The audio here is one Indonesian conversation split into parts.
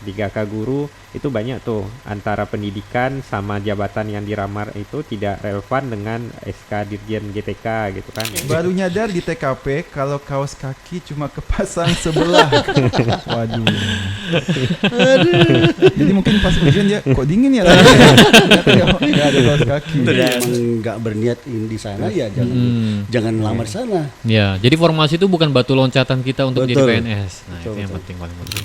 3K guru itu banyak tuh antara pendidikan sama jabatan yang dilamar itu tidak relevan dengan SK Dirjen GTK gitu kan. Baru nyadar di TKP kalau kaos kaki cuma kepasang sebelah. Waduh. Jadi mungkin pas ujian dia kok dingin ya lagi. Nggak ada kaos kaki. Emang nggak berniat di sana ya jangan lamar sana. Ya, jadi formasi itu bukan batu loncatan kita untuk Betul. jadi PNS. Nah, Betul, itu yang betul. penting, paling penting.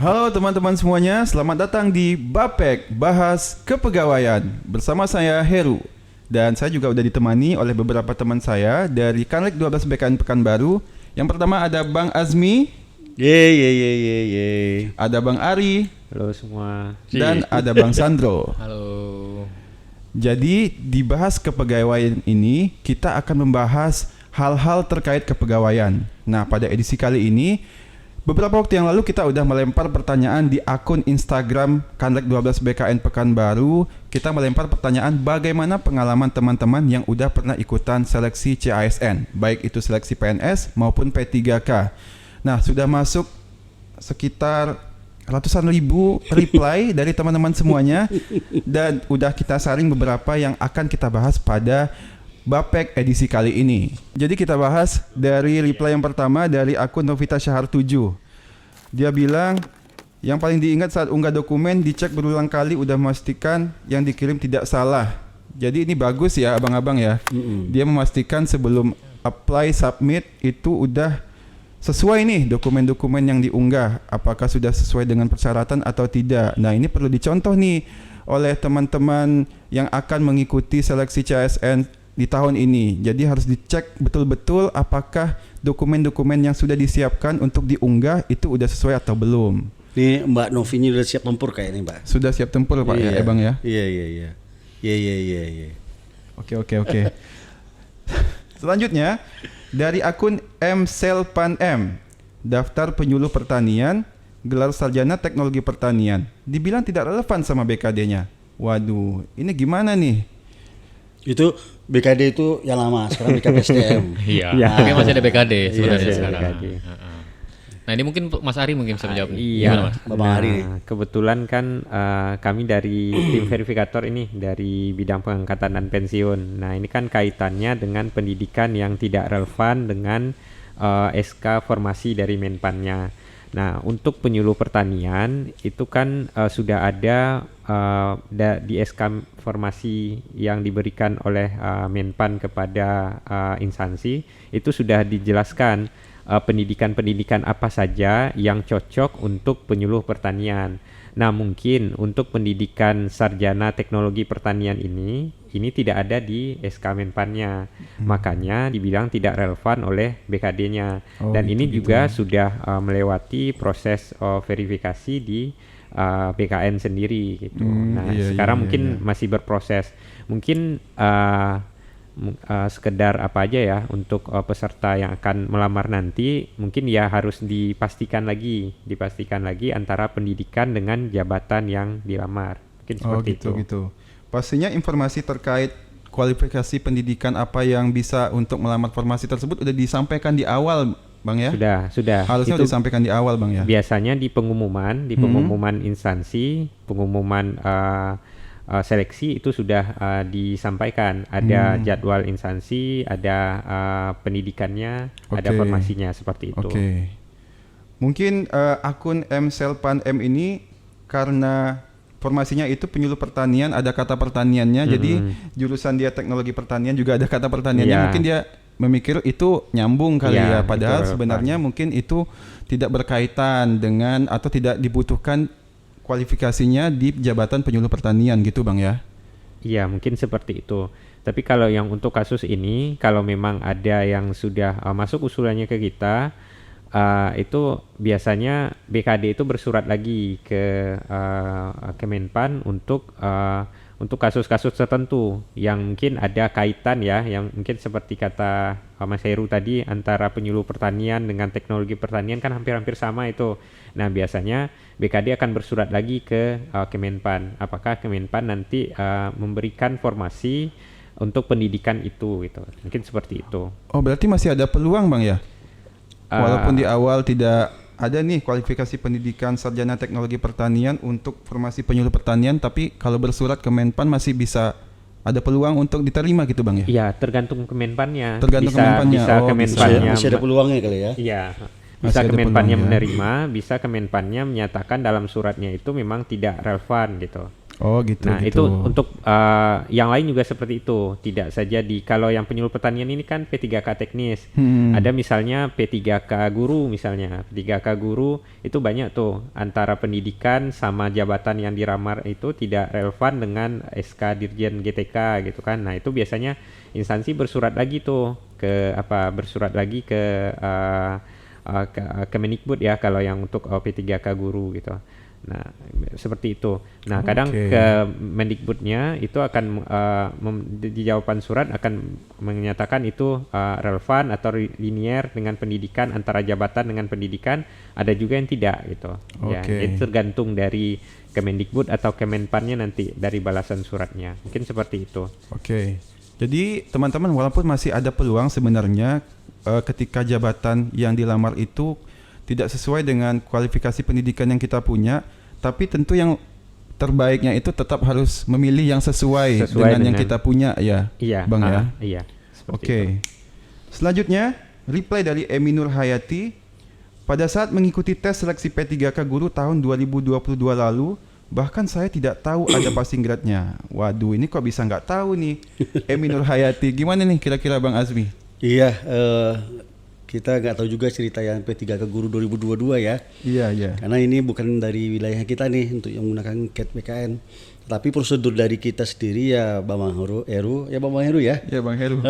Halo teman-teman semuanya, selamat datang di Bapek Bahas Kepegawaian. Bersama saya Heru. Dan saya juga udah ditemani oleh beberapa teman saya dari Kanlek 12 BKN Pekanbaru. Yang pertama ada Bang Azmi, Ye. ada Bang Ari, Halo semua. dan ada Bang Sandro. Halo. Jadi di Bahas Kepegawaian ini kita akan membahas hal-hal terkait kepegawaian. Nah, pada edisi kali ini beberapa waktu yang lalu kita udah melempar pertanyaan di akun Instagram Kanlek 12 BKN Pekanbaru. Kita melempar pertanyaan bagaimana pengalaman teman-teman yang udah pernah ikutan seleksi CASN, baik itu seleksi PNS maupun P3K. Nah, sudah masuk sekitar ratusan ribu reply dari teman-teman semuanya, dan udah kita saring beberapa yang akan kita bahas pada Bapek edisi kali ini. Jadi kita bahas dari reply yang pertama dari akun Novita Syahar 7. Dia bilang yang paling diingat saat unggah dokumen dicek berulang kali udah memastikan yang dikirim tidak salah. Jadi ini bagus ya abang-abang ya. Dia memastikan sebelum apply submit itu udah sesuai nih dokumen-dokumen yang diunggah, apakah sudah sesuai dengan persyaratan atau tidak. Nah, ini perlu dicontoh nih oleh teman-teman yang akan mengikuti seleksi CASN di tahun ini. Jadi harus dicek betul-betul apakah dokumen-dokumen yang sudah disiapkan untuk diunggah itu udah sesuai atau belum. Nih Mbak Novi ini udah siap tempur kayaknya Mbak. Sudah siap tempur Pak ya, Bang ya? Iya. Oke. Selanjutnya dari akun mselpan.m, daftar penyuluh pertanian, gelar sarjana teknologi pertanian, dibilang tidak relevan sama BKD-nya. Waduh, ini gimana nih? Itu BKD itu yang lama, sekarang BKPSDM. Iya. Iya. Tapi masih ada BKD sebenarnya masih ada sekarang. BKD. Nah, ini mungkin Mas Ari mungkin bisa menjawab. Iya, Gimana, Mas? Bapak Ari nih. Kebetulan kan kami dari tim verifikator ini dari bidang pengangkatan dan pensiun. Nah, ini kan kaitannya dengan pendidikan yang tidak relevan dengan SK formasi dari Menpannya. Nah, untuk penyuluh pertanian itu kan sudah ada di SK formasi yang diberikan oleh Menpan kepada instansi, itu sudah dijelaskan pendidikan-pendidikan apa saja yang cocok untuk penyuluh pertanian. Nah, mungkin untuk pendidikan sarjana teknologi pertanian ini tidak ada di SK Menpannya. Makanya dibilang tidak relevan oleh BKD-nya. Dan ini juga sudah melewati proses verifikasi di BKN sendiri gitu. Sekarang mungkin masih berproses. Mungkin sekedar apa aja ya untuk peserta yang akan melamar nanti, mungkin ya harus dipastikan lagi antara pendidikan dengan jabatan yang dilamar. Mungkin seperti itu. Pastinya informasi terkait kualifikasi pendidikan apa yang bisa untuk melamar formasi tersebut udah disampaikan di awal, Bang ya? Sudah. Harusnya Itu disampaikan di awal, Bang ya? biasanya di pengumuman instansi, pengumuman seleksi itu sudah disampaikan. Ada jadwal instansi, ada pendidikannya, ada formasinya seperti itu. Oke. Mungkin akun mselpan.m ini karena formasinya itu penyuluh pertanian, ada kata pertaniannya, jadi jurusan dia teknologi pertanian juga ada kata pertaniannya. Iya. Mungkin dia memikir itu nyambung kali ya, Iya, padahal itu sebenarnya mungkin itu tidak berkaitan dengan atau tidak dibutuhkan kualifikasinya di jabatan penyuluh pertanian gitu, Bang ya. Iya, mungkin seperti itu. Tapi kalau yang untuk kasus ini, kalau memang ada yang sudah masuk usulannya ke kita, itu biasanya BKD itu bersurat lagi ke Kemenpan untuk kasus-kasus tertentu yang mungkin ada kaitan ya, yang mungkin seperti kata Mas Heru tadi, antara penyuluh pertanian dengan teknologi pertanian kan hampir-hampir sama itu. Nah, biasanya BKD akan bersurat lagi ke Kemenpan. Apakah Kemenpan nanti memberikan formasi untuk pendidikan itu gitu. Mungkin seperti itu. Oh, berarti masih ada peluang Bang ya? Ah, Walaupun di awal tidak ada nih kualifikasi pendidikan sarjana teknologi pertanian untuk formasi penyuluh pertanian, tapi kalau bersurat ke Menpan masih bisa ada peluang untuk diterima gitu Bang ya? Iya, tergantung Kemenpannya. Tergantung bisa, Kemenpannya. Bisa Oh, Kemenpannya. Masih ada peluangnya kali ya. Iya. Masih Bisa ada Kemenpannya peluang ya. menerima, bisa Kemenpannya menyatakan dalam suratnya itu memang tidak relevan gitu. Oh gitu. Nah gitu. itu untuk yang lain juga seperti itu. Tidak saja kalau yang penyuluh pertanian ini kan P3K teknis. Ada misalnya P3K guru misalnya. P3K guru itu banyak tuh antara pendidikan sama jabatan yang diramar itu tidak relevan dengan SK Dirjen GTK gitu kan. Nah itu biasanya instansi bersurat lagi tuh bersurat lagi ke Kemendikbud ya kalau yang untuk P3K guru gitu. Nah, seperti itu. Nah, kadang Oke. ke Mendikbudnya itu akan di jawaban surat akan menyatakan itu relevan atau linier dengan pendidikan antara jabatan dengan pendidikan. Ada juga yang tidak gitu. Ya, Oke. itu tergantung dari Kemendikbud atau Kemenpannya nanti dari balasan suratnya. Mungkin seperti itu. Oke. Jadi teman-teman walaupun masih ada peluang sebenarnya ketika jabatan yang dilamar itu tidak sesuai dengan kualifikasi pendidikan yang kita punya, tapi tentu yang terbaiknya itu tetap harus memilih yang sesuai dengan yang kita punya ya, Iya, Bang ya. Iya. Seperti Oke. itu. Selanjutnya, reply dari Eminur Hayati. Pada saat mengikuti tes seleksi P3K guru tahun 2022 lalu, bahkan saya tidak tahu ada passing grade-nya. Waduh, ini kok bisa nggak tahu nih, Eminur Hayati. Gimana nih kira-kira Bang Azmi? Iya, kita nggak tahu juga cerita yang P3K Guru 2022 ya. Iya, iya. Karena ini bukan dari wilayah kita nih untuk yang menggunakan CAT PKN. Tapi prosedur dari kita sendiri ya Bang Heru ya. Ya Bang Heru.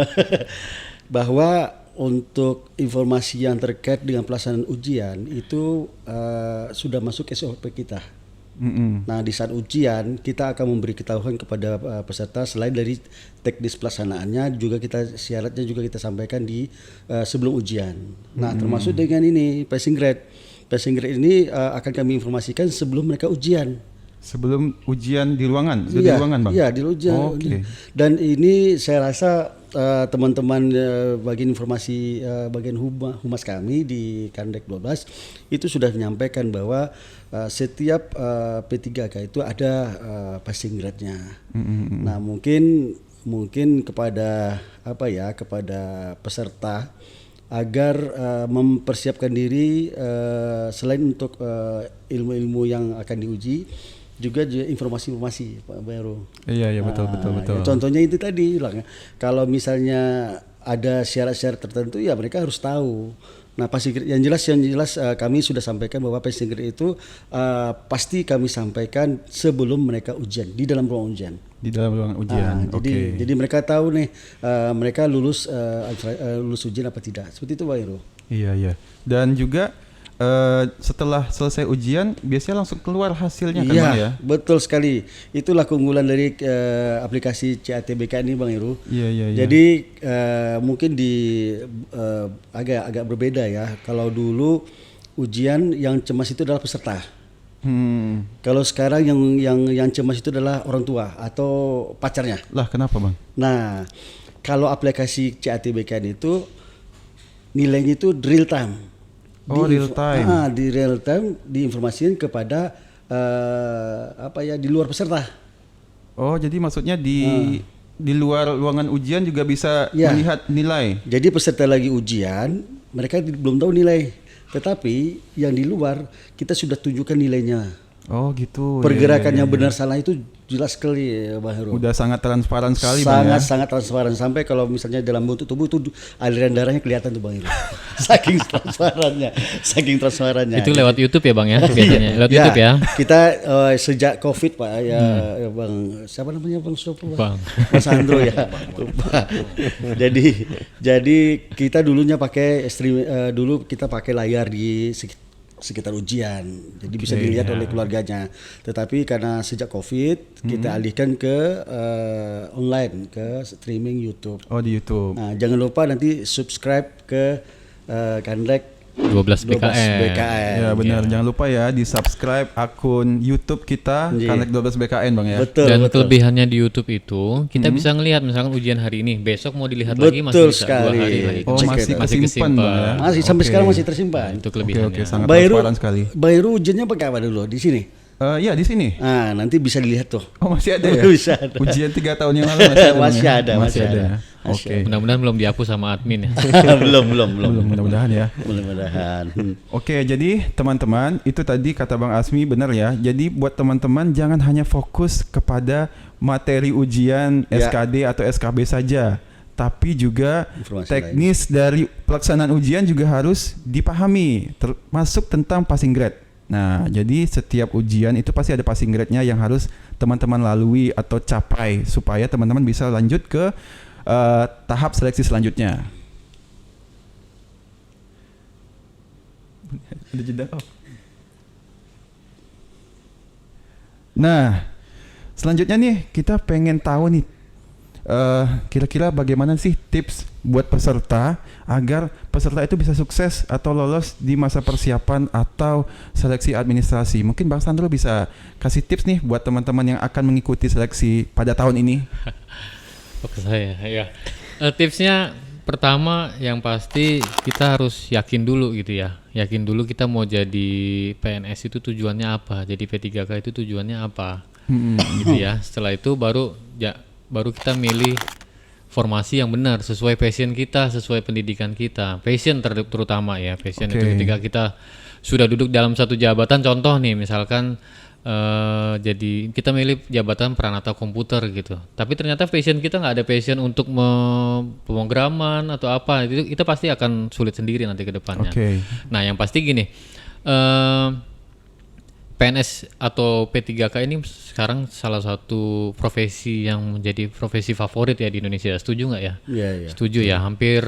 Bahwa untuk informasi yang terkait dengan pelaksanaan ujian itu sudah masuk SOP kita. Nah di saat ujian kita akan memberi ketahuan kepada peserta selain dari teknis pelaksanaannya juga syaratnya juga kita sampaikan di sebelum ujian. Nah termasuk dengan ini passing grade. Passing grade ini akan kami informasikan sebelum mereka ujian. Sebelum ujian di ruangan, di Iya, ruangan Bang. iya di ujian. Oke. Dan ini saya rasa teman-teman bagian informasi bagian humas kami di Kandek 12 itu sudah menyampaikan bahwa setiap P3K itu ada passing grade-nya. Nah, mungkin kepada kepada peserta agar mempersiapkan diri selain untuk ilmu-ilmu yang akan diuji juga informasi-informasi Pak Baru. Iya betul. Ya, contohnya itu tadi bilang, kalau misalnya ada syarat-syarat tertentu ya mereka harus tahu. Nah passing grade yang jelas kami sudah sampaikan bahwa passing grade itu pasti kami sampaikan sebelum mereka ujian di dalam ruang ujian. Di dalam ruangan ujian. Jadi mereka tahu nih mereka lulus ujian apa tidak. Seperti itu Pak Heru. Iya. Dan juga setelah selesai ujian biasanya langsung keluar hasilnya kan Bang ya? Betul sekali. Itulah keunggulan dari aplikasi CATBK ini Bang Heru. Iya. Jadi mungkin agak berbeda ya. Kalau dulu ujian yang cemas itu adalah peserta. Kalau sekarang yang cemas itu adalah orang tua atau pacarnya. Lah kenapa Bang? Nah, kalau aplikasi CATBK itu nilainya itu real time. Oh, real time. Di real time diinformasikan kepada di luar peserta. Oh, jadi maksudnya di luar ruangan ujian juga bisa Ya. melihat nilai. Jadi peserta lagi ujian, mereka belum tahu nilai. Tetapi yang di luar kita sudah tunjukkan nilainya. Oh, gitu. Pergerakan Iya. yang benar salah itu jelas sekali ya Bang Heru. Udah sangat transparan sekali Bang ya. Sangat transparan sampai kalau misalnya dalam bentuk tubuh itu aliran darahnya kelihatan tuh Bang Heru. Saking transparannya. Itu lewat YouTube ya Bang ya biasanya. Lewat YouTube ya. Kita sejak Covid Pak ya Bang siapa namanya Bang Sopo Bang. Mas Andro ya. Lupa. Jadi kita dulunya pakai dulu kita pakai layar di sekitar ujian, jadi bisa dilihat oleh keluarganya. Tetapi karena sejak Covid kita alihkan ke online, ke streaming YouTube. Oh, di YouTube. Nah, jangan lupa nanti subscribe ke Kandek 12 BKN. BKN. Ya benar, jangan lupa ya di subscribe akun YouTube kita Iya. Kanlek 12 BKN Bang ya. Betul, Dan betul. kelebihannya di YouTube itu kita bisa ngelihat misalkan ujian hari ini, besok mau dilihat lagi masih Betul bisa sekali. 2 hari lagi. Oh Cek masih itu. Masih kesimpan Bang ya. Masih sampai Oke. sekarang masih tersimpan. Itu Oke kelebihannya. oke sangat Bayru, transparan sekali. Bayru ujiannya pakai apa dulu di sini? Ya di sini. Nah, nanti bisa dilihat tuh. Oh masih ada ya? Bisa ada. Ujian 3 tahun yang lalu masih ada Bang Masih ya? ada, masih ada. ya? Masih Oke. Mudah-mudahan belum dihapus sama admin ya. belum. Belum mudah-mudahan ya. Mudah-mudahan. Oke, jadi teman-teman itu tadi kata Bang Asmi benar ya. Jadi buat teman-teman jangan hanya fokus kepada materi ujian Ya. SKD atau SKB saja, tapi juga Informasi teknis dari pelaksanaan ujian juga harus dipahami, termasuk tentang passing grade. Nah, jadi setiap ujian itu pasti ada passing grade-nya yang harus teman-teman lalui atau capai supaya teman-teman bisa lanjut ke tahap seleksi selanjutnya. Ada jeda. Nah, selanjutnya nih kita pengen tahu nih kira-kira bagaimana sih tips buat peserta agar peserta itu bisa sukses atau lolos di masa persiapan atau seleksi administrasi. Mungkin Bang Sandro bisa kasih tips nih buat teman-teman yang akan mengikuti seleksi pada tahun ini. Oke saya ya. Tipsnya pertama yang pasti kita harus yakin dulu gitu ya. Yakin dulu kita mau jadi PNS itu tujuannya apa, jadi P3K itu tujuannya apa. Gitu ya. Setelah itu baru kita milih formasi yang benar sesuai passion kita, sesuai pendidikan kita. Passion terutama ya. Passion itu Oke. ketika kita sudah duduk dalam satu jabatan, contoh nih misalkan jadi kita milih jabatan peranata komputer gitu. Tapi ternyata passion kita nggak ada passion untuk pemrograman atau apa. Itu pasti akan sulit sendiri nanti ke depannya. Oke. Nah, yang pasti gini. PNS atau P3K ini sekarang salah satu profesi yang menjadi profesi favorit ya di Indonesia. Setuju nggak ya? Iya, iya. Setuju ya. Hampir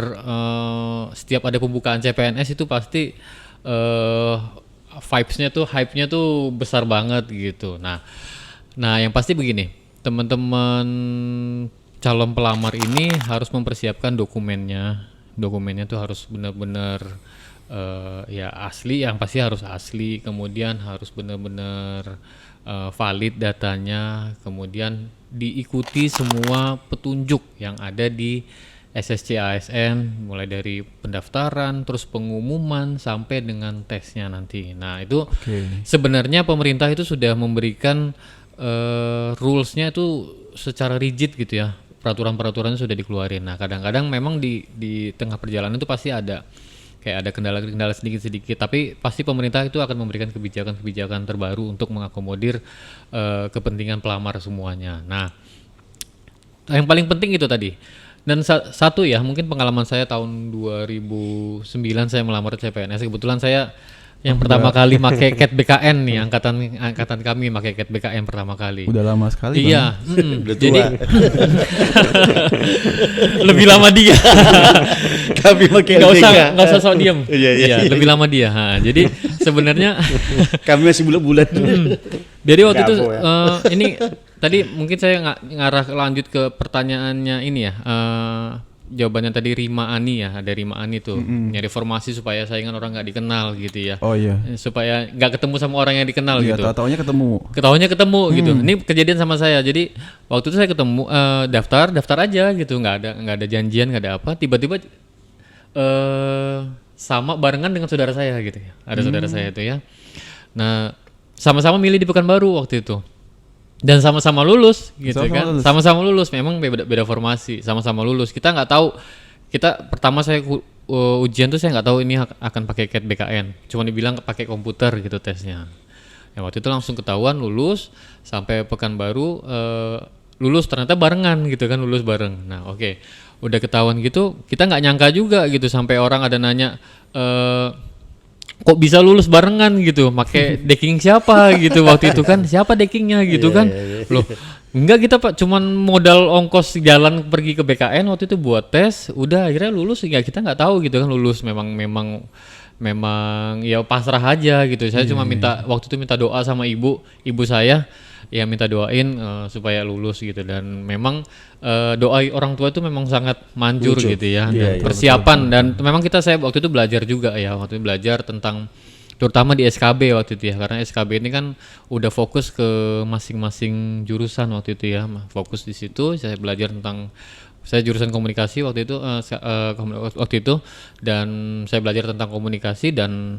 setiap ada pembukaan CPNS itu pasti vibes-nya tuh, hype-nya tuh besar banget gitu. Nah yang pasti begini, teman-teman calon pelamar ini harus mempersiapkan dokumennya. Dokumennya tuh harus benar-benar ya asli, yang pasti harus asli, kemudian harus benar-benar valid datanya, kemudian diikuti semua petunjuk yang ada di SSC ASN, mulai dari pendaftaran, terus pengumuman sampai dengan tesnya nanti. Nah itu sebenarnya pemerintah itu sudah memberikan rules-nya itu secara rigid gitu ya, peraturan-peraturannya sudah dikeluarin. Nah kadang-kadang memang di tengah perjalanan itu pasti ada kayak ada kendala-kendala sedikit-sedikit, tapi pasti pemerintah itu akan memberikan kebijakan-kebijakan terbaru untuk mengakomodir kepentingan pelamar semuanya. Nah, yang paling penting itu tadi. Dan satu ya, mungkin pengalaman saya tahun 2009 saya melamar CPNS. Kebetulan saya yang pertama kali pakai CAT BKN nih, angkatan kami pakai CAT BKN pertama kali. Udah lama sekali. Iya, Udah tua. jadi lebih lama dia. Kami pakai Nggak usah sok diem. Iya. Lebih lama dia. Jadi sebenarnya Kami masih bulat-bulat. jadi waktu itu Gabo ya. ini tadi mungkin saya ngarah lanjut ke pertanyaannya ini ya. Jawabannya tadi Rima Ani ya, ada Rima Ani tuh nyari formasi supaya saingan orang nggak dikenal gitu ya. Oh iya. Supaya nggak ketemu sama orang yang dikenal Iya, gitu. tahu-taunya ketemu. Ketahuannya ketemu gitu. Ini kejadian sama saya. Jadi waktu itu saya ketemu daftar aja gitu, nggak ada janjian, nggak ada apa. Tiba-tiba sama barengan dengan saudara saya gitu ya. Ada saudara saya itu ya. Nah sama-sama milih di Pekanbaru waktu itu. Dan sama-sama lulus gitu Sama-sama kan. lulus. Sama-sama lulus. Memang beda formasi. Sama-sama lulus. Kita nggak tahu. Kita pertama saya ujian tuh saya nggak tahu ini akan pakai CAT BKN. Cuma dibilang pakai komputer gitu tesnya. Ya waktu itu langsung ketahuan lulus, sampai Pekanbaru lulus ternyata barengan gitu kan, lulus bareng. Nah oke. Udah ketahuan gitu, kita nggak nyangka juga gitu, sampai orang ada nanya kok bisa lulus barengan gitu, pakai decking siapa gitu waktu itu kan, siapa deckingnya gitu kan. Loh enggak, kita Pak cuman modal ongkos jalan pergi ke BKN waktu itu buat tes, udah akhirnya lulus. Ya kita nggak tahu gitu kan lulus, memang ya pasrah aja gitu. Saya cuma minta waktu itu minta doa sama ibu saya, ya minta doain supaya lulus gitu. Dan memang doa orang tua itu memang sangat manjur gitu ya. Dan persiapan dan memang saya waktu itu belajar juga ya, waktu itu belajar tentang terutama di SKB waktu itu ya, karena SKB ini kan udah fokus ke masing-masing jurusan waktu itu ya, fokus di situ. Saya belajar tentang, saya jurusan komunikasi waktu itu, dan saya belajar tentang komunikasi, dan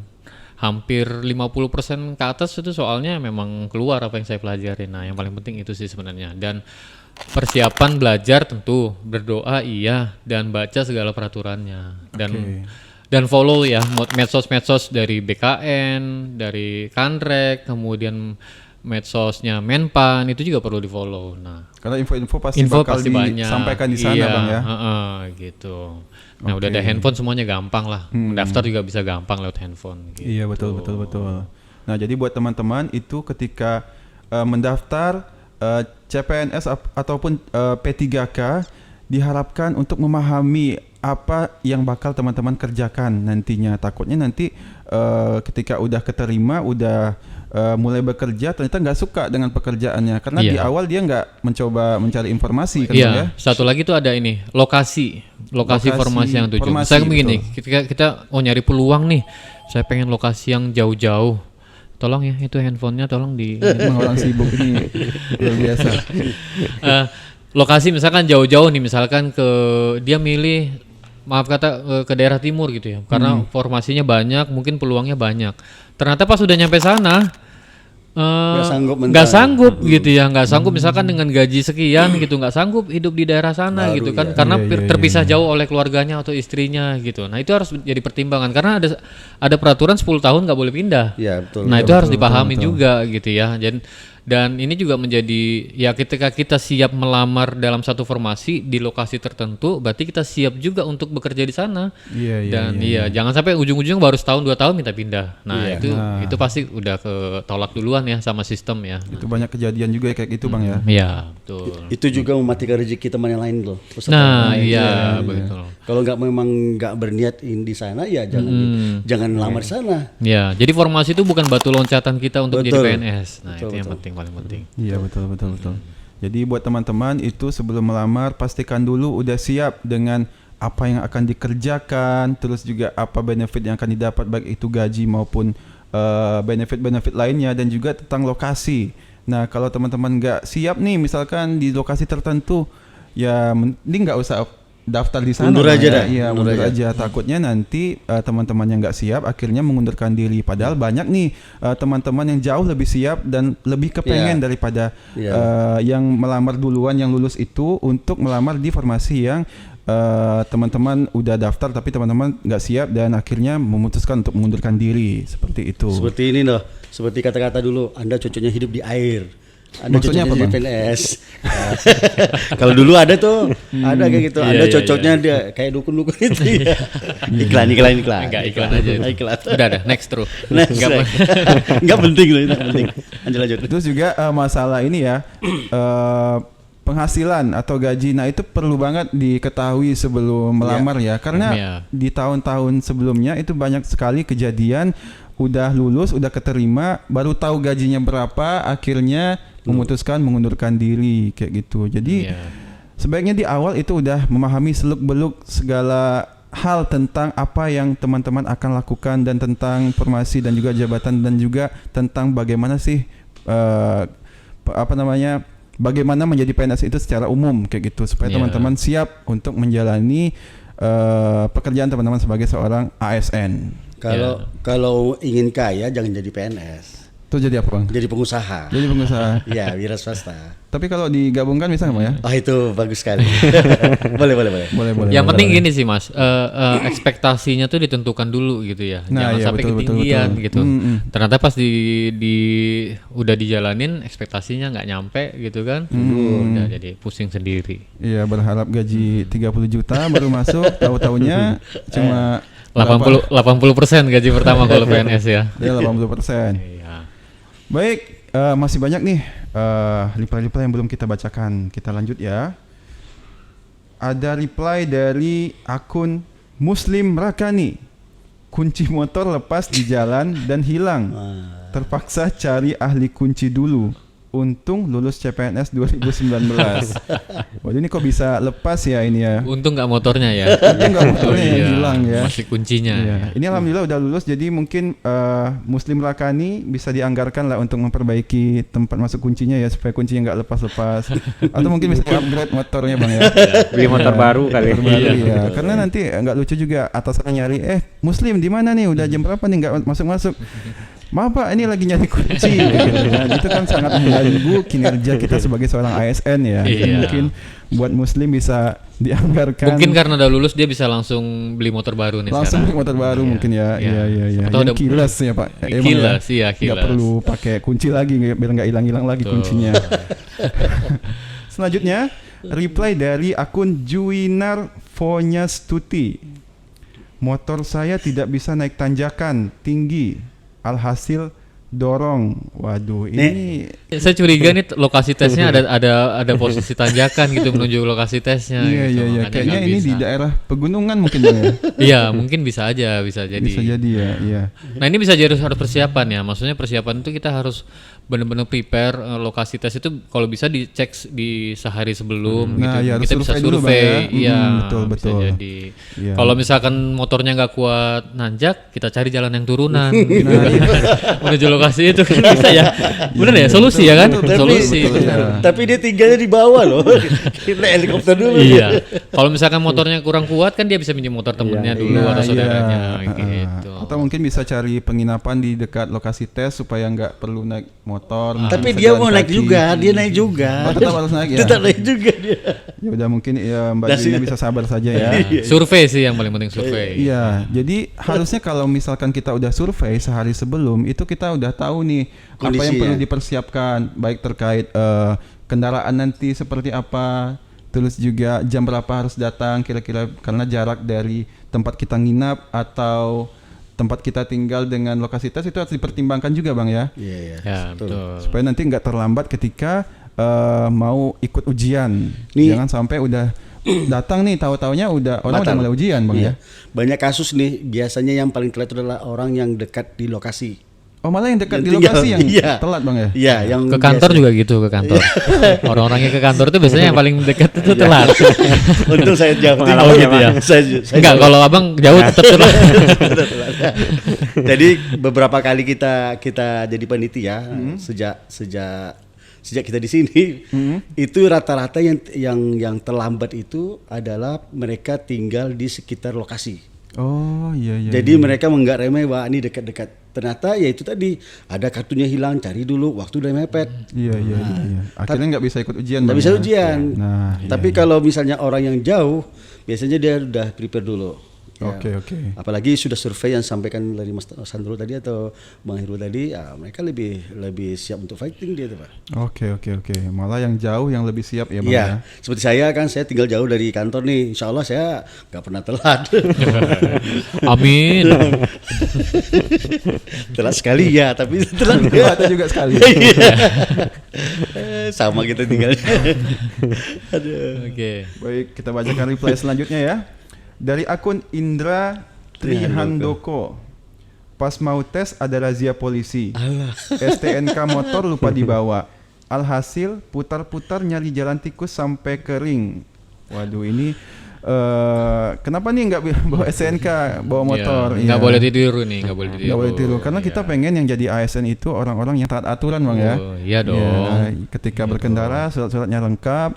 hampir 50% ke atas itu soalnya memang keluar apa yang saya pelajari. Nah yang paling penting itu sih sebenarnya. Dan persiapan belajar tentu, berdoa iya, dan baca segala peraturannya, dan follow ya medsos-medsos dari BKN, dari Kanrek, kemudian medsosnya Menpan itu juga perlu di follow. Nah, karena info-info pasti bakal disampaikan di sana, Bang ya. Gitu. Nah, udah ada handphone semuanya gampang lah. Mendaftar juga bisa gampang lewat handphone. Gitu. Iya, betul. Nah, jadi buat teman-teman itu ketika mendaftar CPNS ataupun P3K, diharapkan untuk memahami apa yang bakal teman-teman kerjakan nantinya. Takutnya nanti ketika udah keterima, udah mulai bekerja, ternyata nggak suka dengan pekerjaannya karena di awal dia nggak mencoba mencari informasi kan ya. Satu lagi tuh ada ini lokasi formasi yang tujuh. Saya begini, kita nyari peluang nih. Saya pengen lokasi yang jauh-jauh. Tolong ya itu handphonenya tolong di orang sibuk ini luar biasa. Lokasi misalkan jauh-jauh nih, misalkan dia milih ke daerah timur gitu ya, karena formasinya banyak, mungkin peluangnya banyak. Ternyata pas sudah nyampe sana nggak sanggup gitu ya, nggak sanggup misalkan dengan gaji sekian gitu, nggak sanggup hidup di daerah sana gitu kan, karena terpisah jauh oleh keluarganya atau istrinya gitu. Nah itu harus jadi pertimbangan karena ada peraturan 10 tahun nggak boleh pindah. Ya, betul, nah itu harus dipahami juga gitu ya. Dan ini juga menjadi ya, ketika kita siap melamar dalam satu formasi di lokasi tertentu, berarti kita siap juga untuk bekerja di sana. Jangan sampai ujung-ujung baru setahun 2 tahun minta pindah. Nah itu pasti udah ketolak duluan ya sama sistem ya. Itu banyak kejadian juga kayak gitu Bang ya. Iya betul. Itu juga mematikan rezeki teman yang lain loh. Nah iya betul. Kalau memang nggak berniat di sana ya jangan lamar sana. Ya jadi formasi itu bukan batu loncatan kita untuk jadi PNS. Nah itu yang penting. Paling penting. Iya betul. Jadi buat teman-teman itu sebelum melamar pastikan dulu udah siap dengan apa yang akan dikerjakan, terus juga apa benefit yang akan didapat baik itu gaji maupun benefit-benefit lainnya, dan juga tentang lokasi. Nah kalau teman-teman nggak siap nih misalkan di lokasi tertentu, ya mending nggak usah daftar di sana. Mundur aja dah. Iya, mundur aja. Takutnya nanti teman-teman yang nggak siap akhirnya mengundurkan diri. Padahal banyak nih teman-teman yang jauh lebih siap dan lebih kepengen daripada yang melamar duluan, yang lulus itu, untuk melamar di formasi yang teman-teman udah daftar tapi teman-teman nggak siap dan akhirnya memutuskan untuk mengundurkan diri. Seperti itu. Seperti ini loh. Seperti kata-kata dulu, Anda cocoknya hidup di air. Anda maksudnya apa, cocoknya jadi PNS. Kalau dulu ada tuh, ada kayak gitu. Anda cocoknya dia kayak dukun-dukun itu. Iklan. Enggak, iklan aja. Iklan. Udah, next terus. Enggak penting loh, itu penting. Lanjut. Terus juga masalah ini ya, penghasilan atau gaji. Nah itu perlu banget diketahui sebelum melamar ya. Karena di tahun-tahun sebelumnya itu banyak sekali kejadian udah lulus, udah keterima, baru tahu gajinya berapa, akhirnya memutuskan mengundurkan diri kayak gitu. Jadi sebaiknya di awal itu udah memahami seluk-beluk segala hal tentang apa yang teman-teman akan lakukan, dan tentang formasi dan juga jabatan, dan juga tentang bagaimana sih bagaimana menjadi PNS itu secara umum kayak gitu, supaya teman-teman siap untuk menjalani pekerjaan teman-teman sebagai seorang ASN. Kalau ingin kaya jangan jadi PNS. Itu jadi apa Bang? Jadi pengusaha. Iya, wira swasta. Tapi kalau digabungkan bisa nggak ya? Itu bagus sekali. boleh. Yang penting gini sih Mas, ekspektasinya tuh ditentukan dulu gitu ya. Jangan sampai ketinggian gitu. Ternyata pas udah dijalanin ekspektasinya nggak nyampe gitu kan. Udah jadi pusing sendiri. Iya, berharap gaji 30 juta baru masuk, tahu-taunya cuma 80% gaji pertama kalau PNS ya. Ya 80%. Iya. Baik, masih banyak nih reply-reply yang belum kita bacakan. Kita lanjut ya. Ada reply dari akun Muslim Rakani. Kunci motor lepas di jalan dan hilang. Terpaksa cari ahli kunci dulu. untung lulus CPNS 2019. Waduh, ini kok bisa lepas ya ini ya? Untung nggak motornya ya. Untung nggak motornya yang hilang ya. Masih kuncinya. Iya. Ya. Ini alhamdulillah udah lulus, jadi mungkin Muslim Rakani bisa dianggarkan lah untuk memperbaiki tempat masuk kuncinya ya, supaya kuncinya nggak lepas-lepas. Atau mungkin bisa upgrade motornya bang ya. Beli motor baru kali. Motor baru Iya. ya. Karena nanti nggak lucu juga atasannya nyari, Muslim di mana nih? Udah jam berapa nih nggak masuk-masuk? Maaf Pak, ini lagi nyari kunci. Gitu kan. Itu kan sangat mengganggu kinerja kita sebagai seorang ASN ya. Jadi Iya. mungkin buat Muslim bisa dianggarkan. Mungkin karena udah lulus dia bisa langsung beli motor baru nih Langsung sekarang. beli motor baru Iya. mungkin ya. Iya. Iya. Siapa tahu Yang ada- keyless ya Pak. Emang Kilas, ya. iya Nggak kilas. perlu pakai kunci lagi biar nggak hilang-hilang lagi Betul. kuncinya. Selanjutnya reply dari akun Juinar Fonyastuti. Motor saya tidak bisa naik tanjakan tinggi. Alhasil dorong. Waduh, ini Saya curiga nih lokasi tesnya ada posisi tanjakan gitu menuju lokasi tesnya. iya gitu. iya iya. Makanya Kayaknya nggak ini bisa. di daerah pegunungan mungkin Bang ya. Iya, mungkin bisa aja, bisa jadi. Bisa jadi ya, iya. Nah ini bisa jadi harus persiapan ya. Maksudnya persiapan itu kita harus benar-benar prepare lokasi tes itu kalau bisa dicek di sehari sebelum Nah, gitu. ya, harus Kita bisa survei dulu, Bang, survei. ya. Iya, Betul, bisa betul. jadi. Iya. Kalau misalkan motornya nggak kuat nanjak, kita cari jalan yang turunan gitu Nah, iya. menuju lokasi itu kan bisa ya. Bener ya, solusi ya kan? Tapi, Solusi. ya. tapi dia tinggalnya di bawah loh. Kita helikopter dulu. Iya. Kalau misalkan motornya kurang kuat kan dia bisa pinjam motor temennya dulu Nah, atau saudaranya iya. gitu. Atau mungkin bisa cari penginapan di dekat lokasi tes supaya nggak perlu naik motor. mungkin Tapi bisa dia jalan mau naik kaki. juga, dia naik juga. Oh, tetap harus naik ya. Tetap naik juga dia. Ya udah mungkin ya Mbak Dan Dina si- bisa sabar saja ya. Survei sih yang paling penting, survei. Iya, jadi harusnya kalau misalkan kita udah survei sehari sebelum itu kita udah tahu nih apa yang Kondisinya. perlu dipersiapkan, baik terkait kendaraan nanti seperti apa, terus juga jam berapa harus datang kira-kira karena jarak dari tempat kita nginap atau tempat kita tinggal dengan lokasi tes itu harus dipertimbangkan juga Bang ya. Iya, iya. Ya, betul. Supaya nanti nggak terlambat ketika mau ikut ujian. Nih. Jangan sampai udah datang nih tahu-taunya udah orang udah Batal. mulai ujian Bang Iya. ya. Banyak kasus nih, biasanya yang paling telat itu adalah orang yang dekat di lokasi. Oh malah yang dekat Yang di tinggal, lokasi yang iya. telat Bang ya. Iya, yang Ke kantor biasa- juga gitu, ke kantor. Orang-orangnya ke kantor itu biasanya yang paling dekat itu telat. Untung saya jawab Pengalaman gitu ya? Saya Enggak, kalau abang jauh tetap telat. Jadi beberapa kali kita jadi panitia sejak kita di sini itu rata-rata yang terlambat itu adalah mereka tinggal di sekitar lokasi. Oh iya iya. Jadi mereka menganggap remeh wah ini dekat-dekat. Ternyata ya itu tadi ada kartunya hilang, cari dulu waktu udah mepet. Iya iya iya. Akhirnya nggak bisa ikut ujian. Nggak Bang, bisa ya? ujian. Nah, Tapi kalau misalnya orang yang jauh biasanya dia udah prepare dulu. Ya. Oke. Apalagi sudah survei yang sampaikan dari Mas Sandro tadi atau Bang Heru tadi, ya mereka lebih siap untuk fighting dia tuh Pak. Oke. Malah yang jauh yang lebih siap ya Bang ya. Iya, seperti saya kan saya tinggal jauh dari kantor nih, insya Allah saya nggak pernah telat. Amin. Telat sekali ya, tapi telat Telat enggak. juga sekali. Iya. Sama kita tinggal. Aduh. Oke. Baik, kita bacakan reply selanjutnya ya. Dari akun Indra Trihandoko. Pas mau tes ada razia polisi. STNK motor lupa dibawa. Alhasil putar-putar nyari jalan tikus sampai kering. Waduh ini kenapa nih nggak bawa STNK, bawa motor? Ya, nggak Iya. boleh tidur nih, nggak boleh tidur. Nggak boleh tiru karena kita pengen yang jadi ASN itu orang-orang yang taat aturan Bang ya. Oh, iya dong. Ya, ketika berkendara surat-suratnya lengkap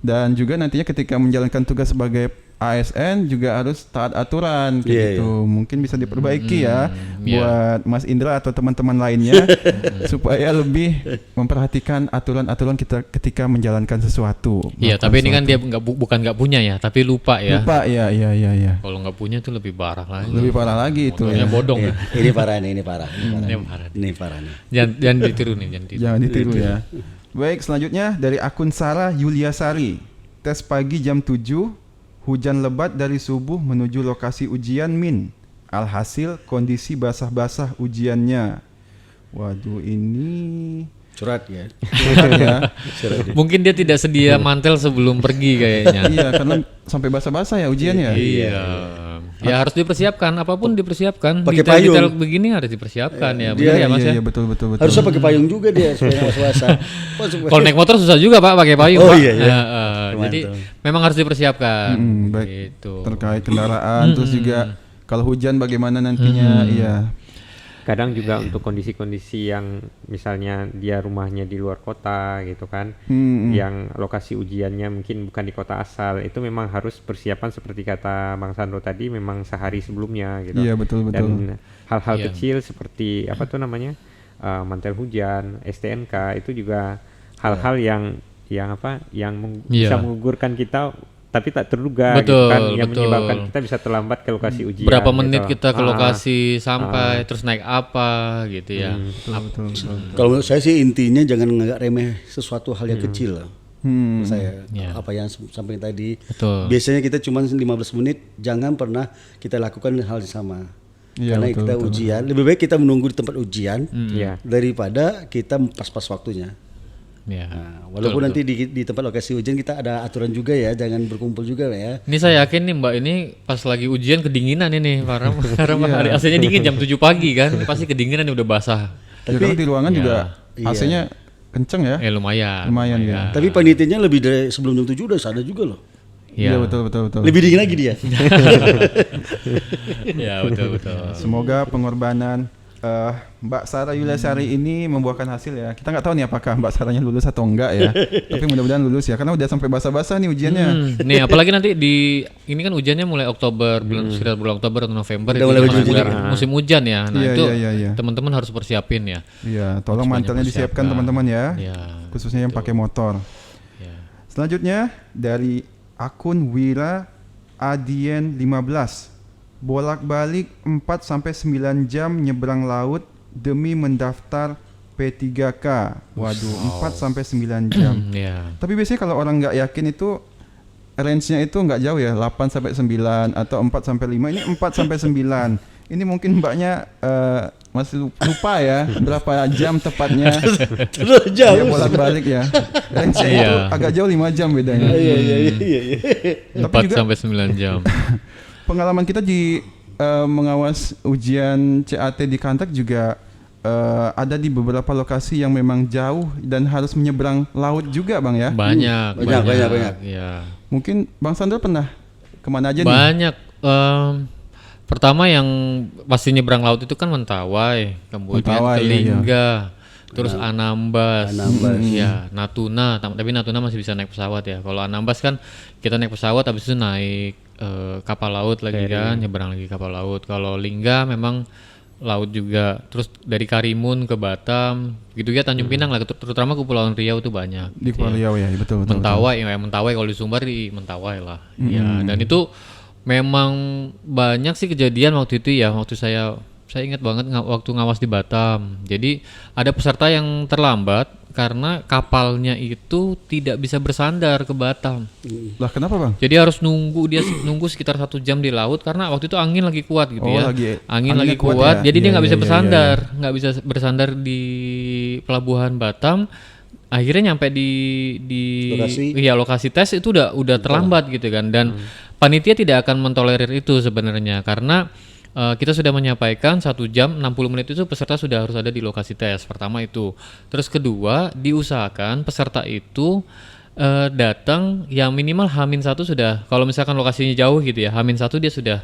dan juga nantinya ketika menjalankan tugas sebagai ASN juga harus taat aturan kayak Iya, gitu. Mungkin bisa diperbaiki ya iya. buat Mas Indra atau teman-teman lainnya supaya lebih memperhatikan aturan-aturan kita ketika menjalankan sesuatu. Iya, melakukan tapi ini kan sesuatu. dia bukan nggak punya ya, tapi lupa ya. lupa ya. Kalau nggak punya tuh lebih parah lagi. Lebih parah lagi itu Motornya ya. bodong ya. Ini parah nih, ini parah. Ini parah. Ini parah nih. Jangan ditiru nih, jangan ditiru. Jangan ditiru ya. Baik, selanjutnya dari akun Sarah Yuliasari. Tes pagi jam 7, hujan lebat dari subuh menuju lokasi ujian min. Alhasil kondisi basah-basah ujiannya. Waduh ini Curhat ya. curhat ya. Mungkin dia tidak sedia mantel sebelum pergi kayaknya. Iya, karena sampai basah-basah ya ujiannya. Iya. Ya harus dipersiapkan, apapun dipersiapkan. Pakai Detail-detail payung. begini harus dipersiapkan ya. Dia- Benar ya Mas ya. Iya, betul. Harusnya pakai payung juga dia supaya nggak basah-basah. Kalau naik motor susah juga Pak pakai payung. Oh, Pak. iya, iya. Jadi memang harus dipersiapkan. Baik. Gitu. Terkait kendaraan, terus juga kalau hujan bagaimana nantinya, iya. Kadang juga untuk kondisi-kondisi yang misalnya dia rumahnya di luar kota gitu kan, yang lokasi ujiannya mungkin bukan di kota asal, itu memang harus persiapan seperti kata Bang Sandro tadi, memang sehari sebelumnya gitu. Iya, betul. Dan hal-hal Iya. kecil seperti apa tuh namanya, mantel hujan, STNK itu juga hal-hal yang bisa Iya. menggugurkan kita tapi tak terduga gitu Betul, kan, yang betul. menyebabkan kita bisa terlambat ke lokasi ujian. Berapa menit gitu. kita ke lokasi sampai terus naik apa gitu ya. Betul. Kalau menurut saya sih intinya jangan menganggap remeh sesuatu hal yang kecil lah. Menurut saya Ya. apa yang sampai tadi. Betul. Biasanya kita cuma 15 menit, jangan pernah kita lakukan hal yang sama. Iya, Karena kita ujian, lebih baik kita menunggu di tempat ujian Iya. daripada kita pas-pas waktunya. Ya. Nah, walaupun nanti di tempat lokasi ujian kita ada aturan juga ya, jangan berkumpul juga ya. Ini saya yakin nih Mbak ini pas lagi ujian kedinginan ini karena hari AC-nya dingin jam 7 pagi kan, pasti kedinginan udah basah. Ya, kalau di ruangan juga Iya. AC-nya kenceng ya. Lumayan. Lumayan ya. Tapi panitianya lebih dari sebelum jam 7 udah sadar juga loh. Iya, Ya. betul. Lebih dingin lagi dia. Ya betul. Semoga pengorbanan Mbak Sarah Yuliasari ini membuahkan hasil ya. Kita nggak tahu nih apakah Mbak Sarahnya lulus atau enggak ya. Tapi mudah-mudahan lulus ya, karena udah sampai basah-basah nih ujiannya. Nih apalagi nanti ini kan ujiannya mulai Oktober, sekitar bulan Oktober atau November Udah itu mulai masuk hujan. musim hujan ya. Nah Iya, itu iya. teman-teman harus persiapin ya. Iya, tolong Harus mantelnya banyak disiapkan persiapan. teman-teman ya. Iya. Khususnya yang pakai motor. Ya. Selanjutnya dari akun Wira Adien 15. Bolak-balik 4 sampai 9 jam nyeberang laut demi mendaftar P3K. Waduh, 4 sampai 9 jam. Ya. Tapi biasanya kalau orang nggak yakin itu range-nya itu nggak jauh ya, 8 sampai 9 atau 4 sampai 5. Ini 4 sampai 9. Ini mungkin mbaknya masih lupa ya berapa jam tepatnya. Terus Ya, jauh. bolak-balik ya. Range-nya Iya. itu agak jauh 5 jam bedanya. Iya. 4 juga- sampai 9 jam. Pengalaman kita di mengawas ujian CAT di Kantak juga ada di beberapa lokasi yang memang jauh dan harus menyeberang laut juga, Bang ya. Banyak. Banyak. Ya. Mungkin Bang Sandro pernah kemana aja nih? Banyak. Pertama yang pasti nyebrang laut itu kan Mentawai, kemudian Mentawai, ke iya. Lingga, terus Anambas, Anambas. ya Natuna. Tapi Natuna masih bisa naik pesawat ya. Kalau Anambas kan kita naik pesawat, habis itu naik kapal laut lagi kan, nyebrang lagi kapal laut. Kalau Lingga memang laut juga. Terus dari Karimun ke Batam, gitu ya Tanjung Pinang lah, terutama Kepulauan Riau itu banyak. Di gitu ya. Pulau Riau ya, betul. Mentawai ya Mentawai, kalau di Sumbar di Mentawai lah ya. Dan itu memang banyak sih kejadian waktu itu ya, waktu saya ingat banget waktu ngawas di Batam. Jadi ada peserta yang terlambat karena kapalnya itu tidak bisa bersandar ke Batam. Lah kenapa, Bang? Jadi harus nunggu sekitar 1 jam di laut karena waktu itu angin lagi kuat gitu Oh, ya. lagi- Angin anginnya lagi kuat kuat, ya? jadi dia Iya, nggak bisa iya, bersandar, nggak bisa bersandar di pelabuhan Batam. Akhirnya nyampe di Lokasi. lokasi tes itu udah terlambat gitu kan, dan panitia tidak akan mentolerir itu sebenarnya karena kita sudah menyampaikan 1 jam 60 menit itu peserta sudah harus ada di lokasi tes. Pertama itu. Terus kedua, diusahakan peserta itu datang ya minimal H-1 sudah, kalau misalkan lokasinya jauh gitu ya, H-1 dia sudah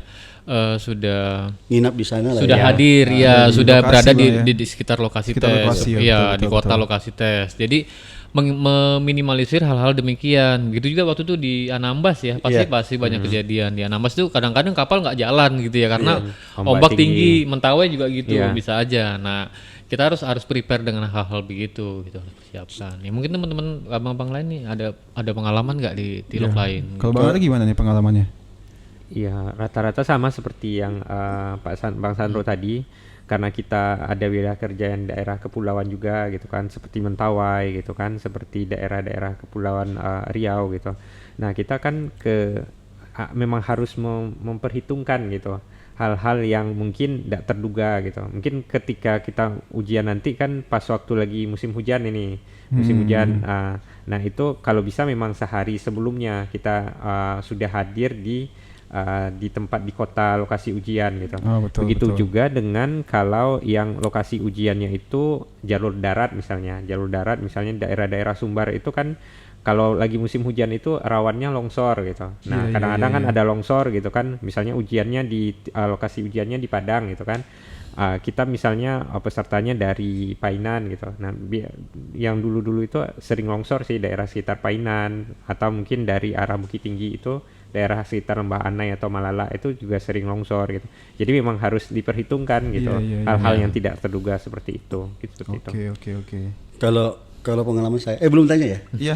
Nginap di sana lah. sudah ya. hadir ya, di sudah lokasi berada lah ya. di sekitar lokasi Sekitar tes, lokasi ya, ya betul, di kota lokasi tes. Jadi meminimalisir hal-hal demikian. Begitu juga waktu itu di Anambas ya, pasti banyak kejadian di Anambas tuh. Kadang-kadang kapal nggak jalan gitu ya karena ombak tinggi. Mentawai juga gitu, bisa aja. Nah kita harus prepare dengan hal-hal begitu gitu, harus persiapkan. Ya mungkin teman-teman abang-abang lain nih ada pengalaman nggak di tilok lain? Kalau Bang Ari gimana nih pengalamannya? Iya, rata-rata sama seperti yang Bang Sandro tadi, karena kita ada wilayah kerja yang daerah kepulauan juga gitu kan, seperti Mentawai gitu kan, seperti daerah-daerah kepulauan Riau gitu. Nah kita kan memang harus memperhitungkan gitu hal-hal yang mungkin tidak terduga gitu. Mungkin ketika kita ujian nanti kan pas waktu lagi musim hujan ini, musim hujan. Nah itu kalau bisa memang sehari sebelumnya kita sudah hadir di di tempat di kota lokasi ujian gitu. Oh, betul, Begitu betul. juga dengan kalau yang lokasi ujiannya itu jalur darat misalnya daerah-daerah Sumbar itu kan kalau lagi musim hujan itu rawannya longsor gitu. Nah, Iya, iya, kadang-kadang iya, kan iya. ada longsor gitu kan. Misalnya ujiannya di lokasi ujiannya di Padang gitu kan. Kita misalnya pesertanya dari Painan gitu. Nah, yang dulu-dulu itu sering longsor sih daerah sekitar Painan atau mungkin dari arah Bukit Tinggi itu daerah sekitar Lembah Anai atau Malala itu juga sering longsor gitu. Jadi memang harus diperhitungkan gitu Iya, iya, hal-hal iya. yang tidak terduga seperti itu. Gitu, seperti itu. Oke. Kalau pengalaman saya, belum tanya ya? Iya.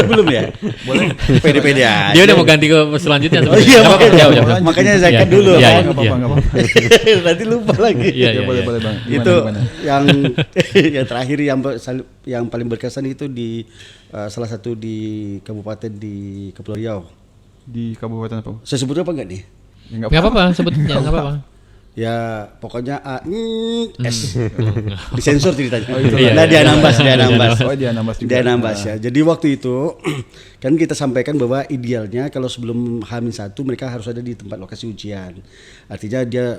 Belum ya? Boleh. Pede-pede aja. Dia udah mau ganti ke selanjutnya. Oh iya, Nggak apa-apa, jawab, jawab. makanya saya Iya. kan dulu. Iya, Kan? iya. Enggak apa-apa. Nanti lupa lagi. Iya, Ya, iya, boleh iya. Bang. Gimana, Itu gimana? yang yang terakhir yang paling berkesan itu di salah satu di kabupaten di Kepulauan Riau. Di kabupaten apa? Saya sebutnya apa enggak nih? Ya, Nggak apa-apa sebetulnya, nggak apa-apa. Ya pokoknya S. Disensor ceritanya. Iya, Nah, iya. dia nambas. Oh, dia nambas juga. Dia nambas ya. Jadi waktu itu kan kita sampaikan bahwa idealnya kalau sebelum H-1 mereka harus ada di tempat lokasi ujian. Artinya dia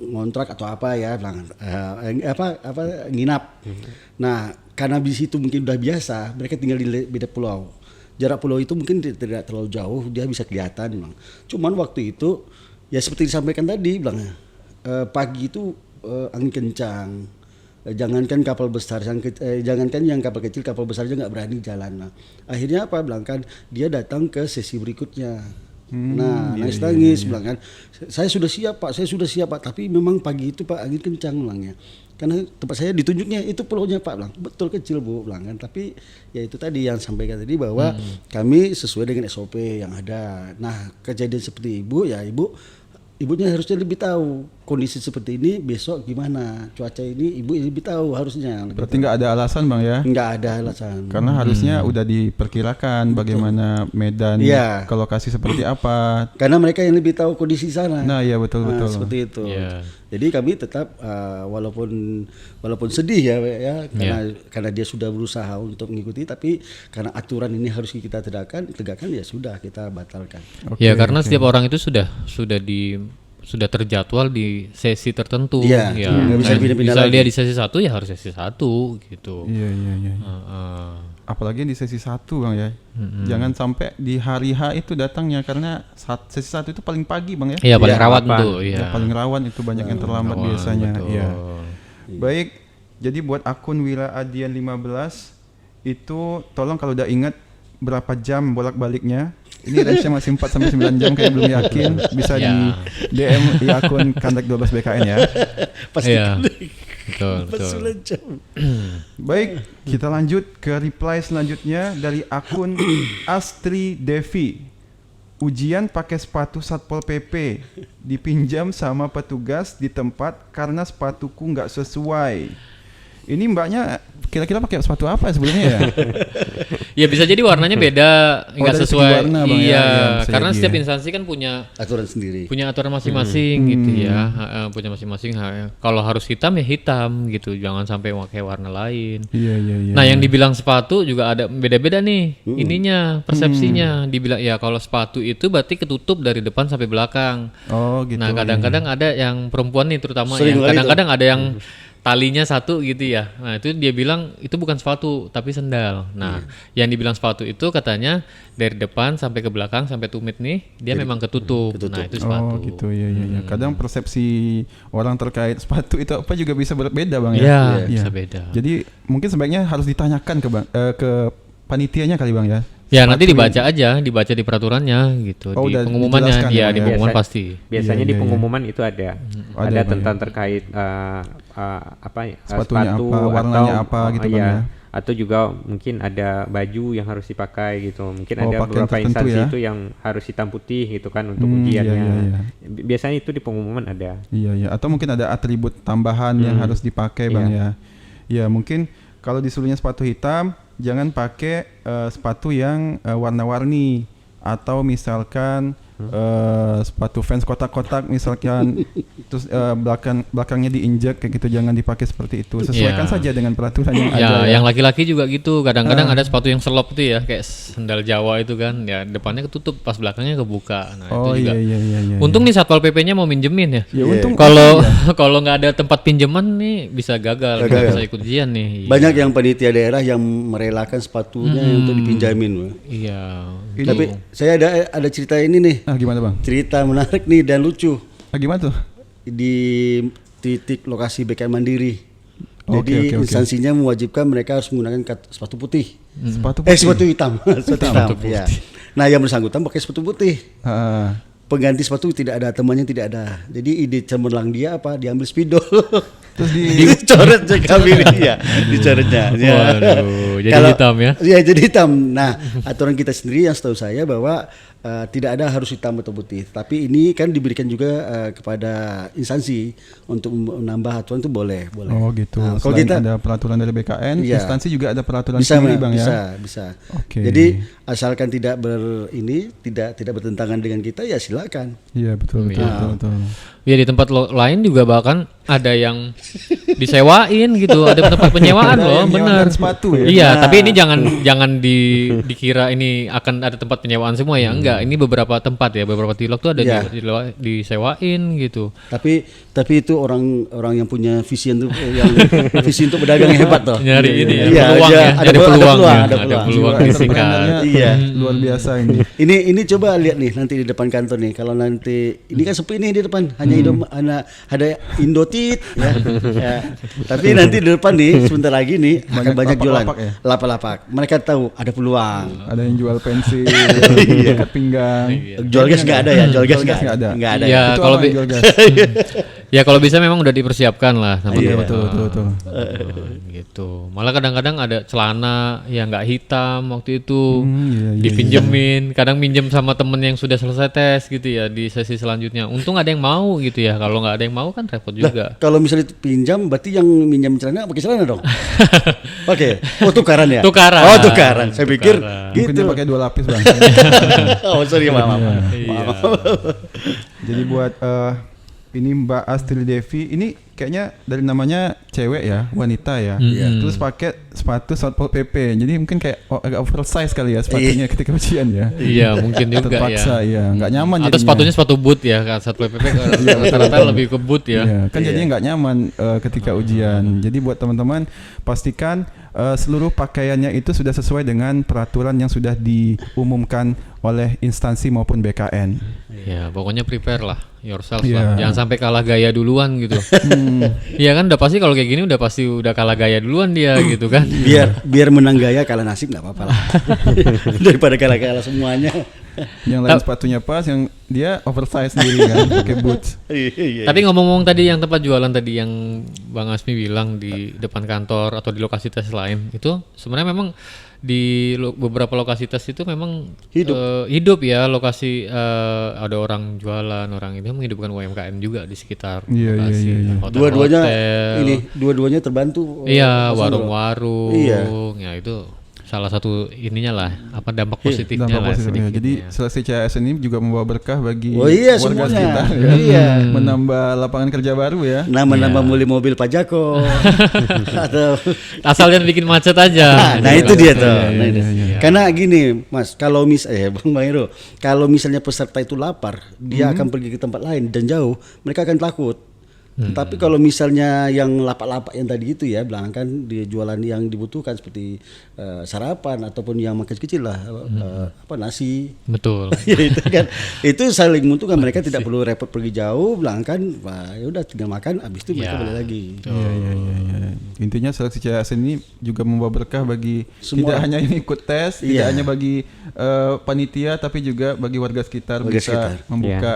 ngontrak atau apa ya, nginap. Nah, karena di situ mungkin udah biasa, mereka tinggal di beda pulau. Jarak pulau itu mungkin tidak terlalu jauh, dia bisa kelihatan memang. Cuman waktu itu ya seperti disampaikan tadi bilang pagi itu angin kencang. Jangankan kapal besar, jangankan yang kapal kecil, kapal besar aja nggak berani jalan. Nah, akhirnya apa bilang kan dia datang ke sesi berikutnya. Nangis bilang kan, saya sudah siap pak, tapi memang pagi itu pak angin kencang bilangnya. Karena tempat saya ditunjuknya itu pulaunya pak bilang, betul kecil bu bilang kan, tapi ya itu tadi yang sampaikan tadi bahwa kami sesuai dengan SOP yang ada. Nah kejadian seperti ibunya harusnya lebih tahu kondisi seperti ini besok gimana cuaca ini, ibu lebih tahu harusnya. Berarti nggak ada alasan Bang ya? Nggak ada alasan. Karena harusnya udah diperkirakan bagaimana medan Iya. ke lokasi seperti apa. Karena mereka yang lebih tahu kondisi sana. Nah, iya betul. Seperti itu. Iya. Jadi kami tetap walaupun sedih ya karena dia sudah berusaha untuk mengikuti, tapi karena aturan ini harus kita tegakkan ya sudah kita batalkan. Ya karena setiap orang itu sudah terjadwal di sesi tertentu. Iya, ya. nggak bisa pindah-pindah Misal lagi. dia di sesi 1 ya harus sesi 1 gitu. Iya. Apalagi di sesi 1 Bang ya. Jangan sampai di hari H itu datangnya karena sesi 1 itu paling pagi Bang ya. Iya paling Iya, rawan apa? tuh. Iya. Ya, paling rawan itu banyak yang terlambat Rawan, biasanya. betul. Iya. Baik. Jadi buat akun Wila Adian 15 itu tolong kalau udah ingat berapa jam bolak-baliknya. Ini range-nya masih 4 sampai 9 jam kayak belum yakin, bisa di Ya. DM di akun Kandak 12 BKN ya. Pasti Iya. Betul. Pasulan jam. Baik, kita lanjut ke reply selanjutnya dari akun Astri Devi. Ujian pakai sepatu Satpol PP, dipinjam sama petugas di tempat karena sepatuku nggak sesuai. Ini mbaknya kira-kira pakai sepatu apa sebelumnya ya? Ya bisa jadi warnanya beda, nggak dari segi sesuai. warna, Bang, ya. Iya, Iya, bisa karena jadi setiap ya. instansi kan punya Aturan sendiri. aturan masing-masing gitu ya. Punya masing-masing. Kalau harus hitam ya hitam gitu, jangan sampai pakai warna lain. Iya. Nah, yang dibilang sepatu juga ada beda-beda nih ininya, persepsinya. Dibilang ya kalau sepatu itu berarti ketutup dari depan sampai belakang. Oh gitu. Nah, kadang-kadang ada yang perempuan nih terutama Sering yang lagi kadang-kadang ada yang talinya satu gitu ya. Nah, itu dia bilang itu bukan sepatu tapi sendal. Nah, yang dibilang sepatu itu katanya dari depan sampai ke belakang sampai tumit nih dia memang ketutup. Nah, itu sepatu. Oh gitu ya. Kadang persepsi orang terkait sepatu itu apa juga bisa berbeda Bang Iya, ya. bisa beda. Jadi mungkin sebaiknya harus ditanyakan ke panitianya kali Bang ya. Ya nanti dibaca di peraturannya gitu, Oh, di udah pengumumannya dijelaskan dia ya, di ya. pengumuman Biasa- pasti. Biasanya Iya, di iya. pengumuman itu ada Ada, Bang, tentang ya. terkait Sepatunya sepatu apa, warnanya apa gitu, Bang, iya. ya. Atau juga mungkin ada baju yang harus dipakai gitu. Mungkin Oh, ada pakaian beberapa tertentu instansi ya. itu yang harus hitam putih gitu kan untuk Iya. ujiannya. Biasanya itu di pengumuman ada. Iya. Atau mungkin ada atribut tambahan yang harus dipakai Bang ya. Ya mungkin kalau disuruhnya sepatu hitam, jangan pakai sepatu yang warna-warni atau misalkan sepatu fans kotak-kotak misalkan, terus belakangnya diinjek kayak gitu, jangan dipakai seperti itu. Sesuaikan Ya. saja dengan peraturan yang ada. Ya, Ya. yang laki-laki juga gitu. Kadang-kadang ada sepatu yang selop itu ya, kayak sendal Jawa itu kan. Ya, depannya ketutup, pas belakangnya kebuka. Nah, Oh itu juga. iya. Untung nih Satpol PP-nya mau minjemin ya. Ya untung Kalau kalau nggak ada tempat pinjaman nih bisa gagal, nggak bisa ikut ujian nih. Banyak yang panitia daerah yang merelakan sepatunya untuk dipinjamin. Iya. Tapi saya ada cerita ini nih, gimana bang? cerita menarik nih dan lucu Gimana tuh? di titik lokasi BKM Mandiri. Oke, Jadi oke. instansinya mewajibkan mereka harus menggunakan sepatu putih. Sepatu putih. Sepatu hitam. Sepatu hitam. Ya. Nah, yang bersangkutan pakai sepatu putih. Ah. Pengganti sepatu tidak ada, temannya tidak ada. Jadi ide cemerlang dia apa? Diambil spidol. Terus dicoret kami dia, dicoretnya. Ya. Waduh, jadi hitam ya? Iya, jadi hitam. Nah, aturan kita sendiri yang setahu saya bahwa tidak ada harus hitam atau putih. Tapi ini kan diberikan juga kepada instansi untuk menambah aturan itu boleh. Oh gitu. Nah, kalau Selain kita ada peraturan dari BKN, Iya. instansi juga ada peraturan bisa, sendiri bang ya. bisa. Oke. Jadi asalkan tidak tidak bertentangan dengan kita ya silakan. Iya betul. Ya di tempat lain juga bahkan ada yang disewain gitu, ada tempat penyewaan Ada loh, yang bener. menyewakan sepatu ya? Iya, tapi ini jangan dikira ini akan ada tempat penyewaan semua ya, enggak. Ini beberapa tempat ya, beberapa tilok tuh ada Iya. disewain gitu. Tapi itu orang yang punya visi untuk visi untuk berdagang yang hebat toh. Nyari ini ya, Iya, peluang iya, ya, ada nyari peluang, peluang ya, ada ada peluang. peluang Jiwa disingkat. entrepreneurnya Iya. luar biasa ini. Ini coba lihat nih nanti di depan kantor nih. Kalau nanti ini kan sepi nih di depan, hanya ada Indotit ya. Ya. Tapi nanti di depan nih sebentar lagi nih akan banyak jualan lapak-lapak ya? lapak-lapak. Mereka tahu ada peluang. Ada yang jual pensil, ikat pinggang. Jual gas nggak ada ya? Jual gas nggak nggak ada. Nggak ada. Ya, Itu kalau apa yang jual gas? Ya kalau bisa memang udah dipersiapkan lah sama Iya, teman-teman. betul. Gitu. Malah kadang-kadang ada celana yang nggak hitam waktu itu Iya. dipinjemin. Kadang minjem sama temen yang sudah selesai tes gitu ya di sesi selanjutnya. Untung ada yang mau gitu ya. Kalau nggak ada yang mau kan repot juga. Kalau misalnya pinjam, berarti yang minjam celana pakai celana dong. Oke. Oh tukaran ya? Tukaran. Oh tukaran. Saya pikir Mungkin dia gitu. pakai 2 lapis bang. Oh sorry maaf. Iya. Jadi buat ini Mbak Astri Devi, ini kayaknya dari namanya cewek ya, wanita ya. Terus pakai sepatu Satpol PP. Jadi mungkin kayak agak oversize kali ya sepatunya ketika ujian ya. Iya mungkin juga Terpaksa ya. ya, nggak nyaman Atau jadinya. sepatunya sepatu boot ya kan Satpol PP rata-rata lebih ke boot ya. Iya, kan jadinya nggak nyaman ketika ujian. Jadi buat teman-teman pastikan seluruh pakaiannya itu sudah sesuai dengan peraturan yang sudah diumumkan oleh instansi maupun BKN. Ya pokoknya prepare lah yourself Iya. lah. Jangan sampai kalah gaya duluan gitu. Iya kan udah pasti kalau kayak gini udah pasti udah kalah gaya duluan dia gitu kan. Biar menang gaya kalah nasib nggak apa-apa lah. Daripada kalah semuanya. Yang lain sepatunya pas, yang dia oversize sendiri kan, pakai boots. Iya. Tapi ngomong-ngomong tadi yang tempat jualan tadi yang Bang Asmi bilang di depan kantor atau di lokasi tes lain itu sebenarnya memang di beberapa lokasi tes itu memang hidup ya lokasi ada orang jualan, orang itu menghidupkan UMKM juga di sekitar Iya, lokasi. iya. Dua-duanya Hotel-hotel. dua-duanya terbantu. Iya, Mas Andro. warung-warung. Iya. Ya itu salah satu ininya lah apa dampak positifnya Dampak lah positifnya. sedikit. Jadi seleksi CAS ini juga membawa berkah bagi Oh iya, warga semuanya. sekitar ya. Iya. Menambah lapangan kerja baru ya. Nambah beli mobil Pajako atau Asal jangan bikin macet aja. nah itu dia tuh. Iya, Nah, iya, itu. iya. Karena gini, Mas, kalau Bang Hero, kalau misalnya peserta itu lapar, dia akan pergi ke tempat lain dan jauh, mereka akan takut. Tapi kalau misalnya yang lapak-lapak yang tadi itu ya, bilang kan dia jualan yang dibutuhkan seperti sarapan ataupun yang makan kecil lah, nasi. Betul. Ya itu kan, itu saling menguntungkan, mereka tidak perlu repot pergi jauh, bilang kan, wah ya udah tinggal makan, habis itu mereka Ya. balik lagi. Iya. Intinya seleksi CAS ini juga membawa berkah bagi Semua. tidak hanya yang ikut tes, Iya. tidak hanya bagi panitia, tapi juga bagi warga sekitar Warga bisa sekitar. membuka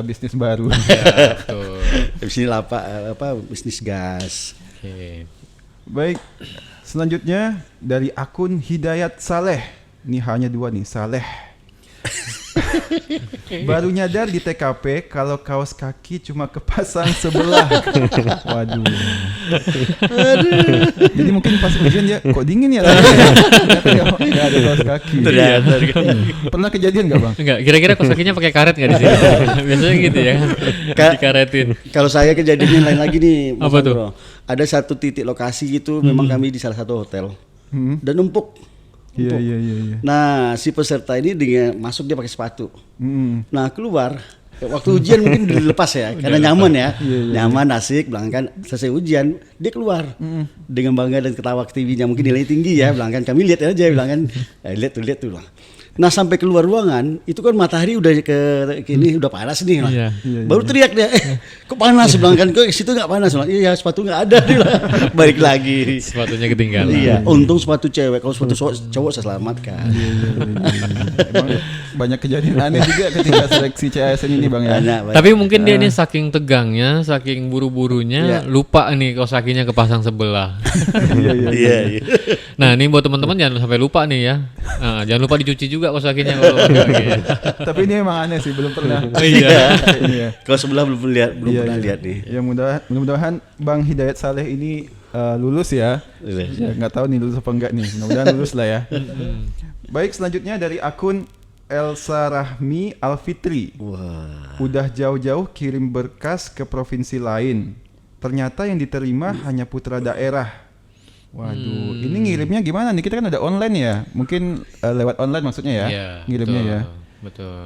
bisnis baru. Betul. Habis ini bisnis gas. Oke. Baik, selanjutnya dari akun Hidayat Saleh. Ini hanya 2 nih, Saleh. Baru nyadar di TKP kalau kaos kaki cuma kepasang sebelah. Waduh. Jadi mungkin pas ujian dia kok dingin ya? Ternyata nggak ada kaos kaki. Pernah kejadian nggak bang? Enggak, kira-kira kaos kakinya pakai karet nggak di sini? Biasanya gitu ya, dikaretin. Kalau saya kejadiannya lain lagi nih, Mas Apa tuh? Andro. Ada satu titik lokasi gitu, memang kami di salah satu hotel dan numpuk. Iya. Nah, si peserta ini dengan masuk dia pakai sepatu. Nah, keluar waktu Hmm. ujian mungkin dilepas ya, karena nyaman ya, Iya, nyaman, asik, bilang kan selesai ujian dia keluar dengan bangga dan ketawa ke TV-nya, mungkin nilai tinggi ya, bilang kan kami lihat aja, bilang kan, lihat tuh bilang. Nah sampai keluar ruangan itu kan matahari udah ke kini udah panas nih lah. Iya. Baru teriak dia, kok panas, bilang kan, kok situ nggak panas, bilang, iya sepatu nggak ada, dia bilang. Balik lagi. Sepatunya ketinggalan. Iya, untung sepatu cewek, kalau sepatu cowok saya selamatkan. Emang banyak kejadian aneh juga ketika seleksi CASN ini bang ya. Banyak. Tapi mungkin dia ini saking tegangnya, saking buru-burunya, Iya. lupa nih kaos kakinya kepasang sebelah. Iya. Nah, ini buat teman-teman jangan sampai lupa nih ya. Nah, jangan lupa dicuci juga kaos kakinya kalau pakai kaki. Tapi ini emang aneh sih, belum pernah. Iya. Iya. Kalau sebelah belum pernah lihat nih. Ya mudah-mudahan Bang Hidayat Saleh ini lulus ya. Ya, nggak tahu nih lulus apa enggak nih. Mudah-mudahan lulus lah ya. Baik, selanjutnya dari akun Elsa Rahmi Alfitri. Wah. Udah jauh-jauh kirim berkas ke provinsi lain. Ternyata yang diterima hanya putra daerah. Waduh, ini ngirimnya gimana nih? Kita kan udah online ya. Mungkin lewat online maksudnya ya. Iya, Ngirimnya betul, ya. Betul.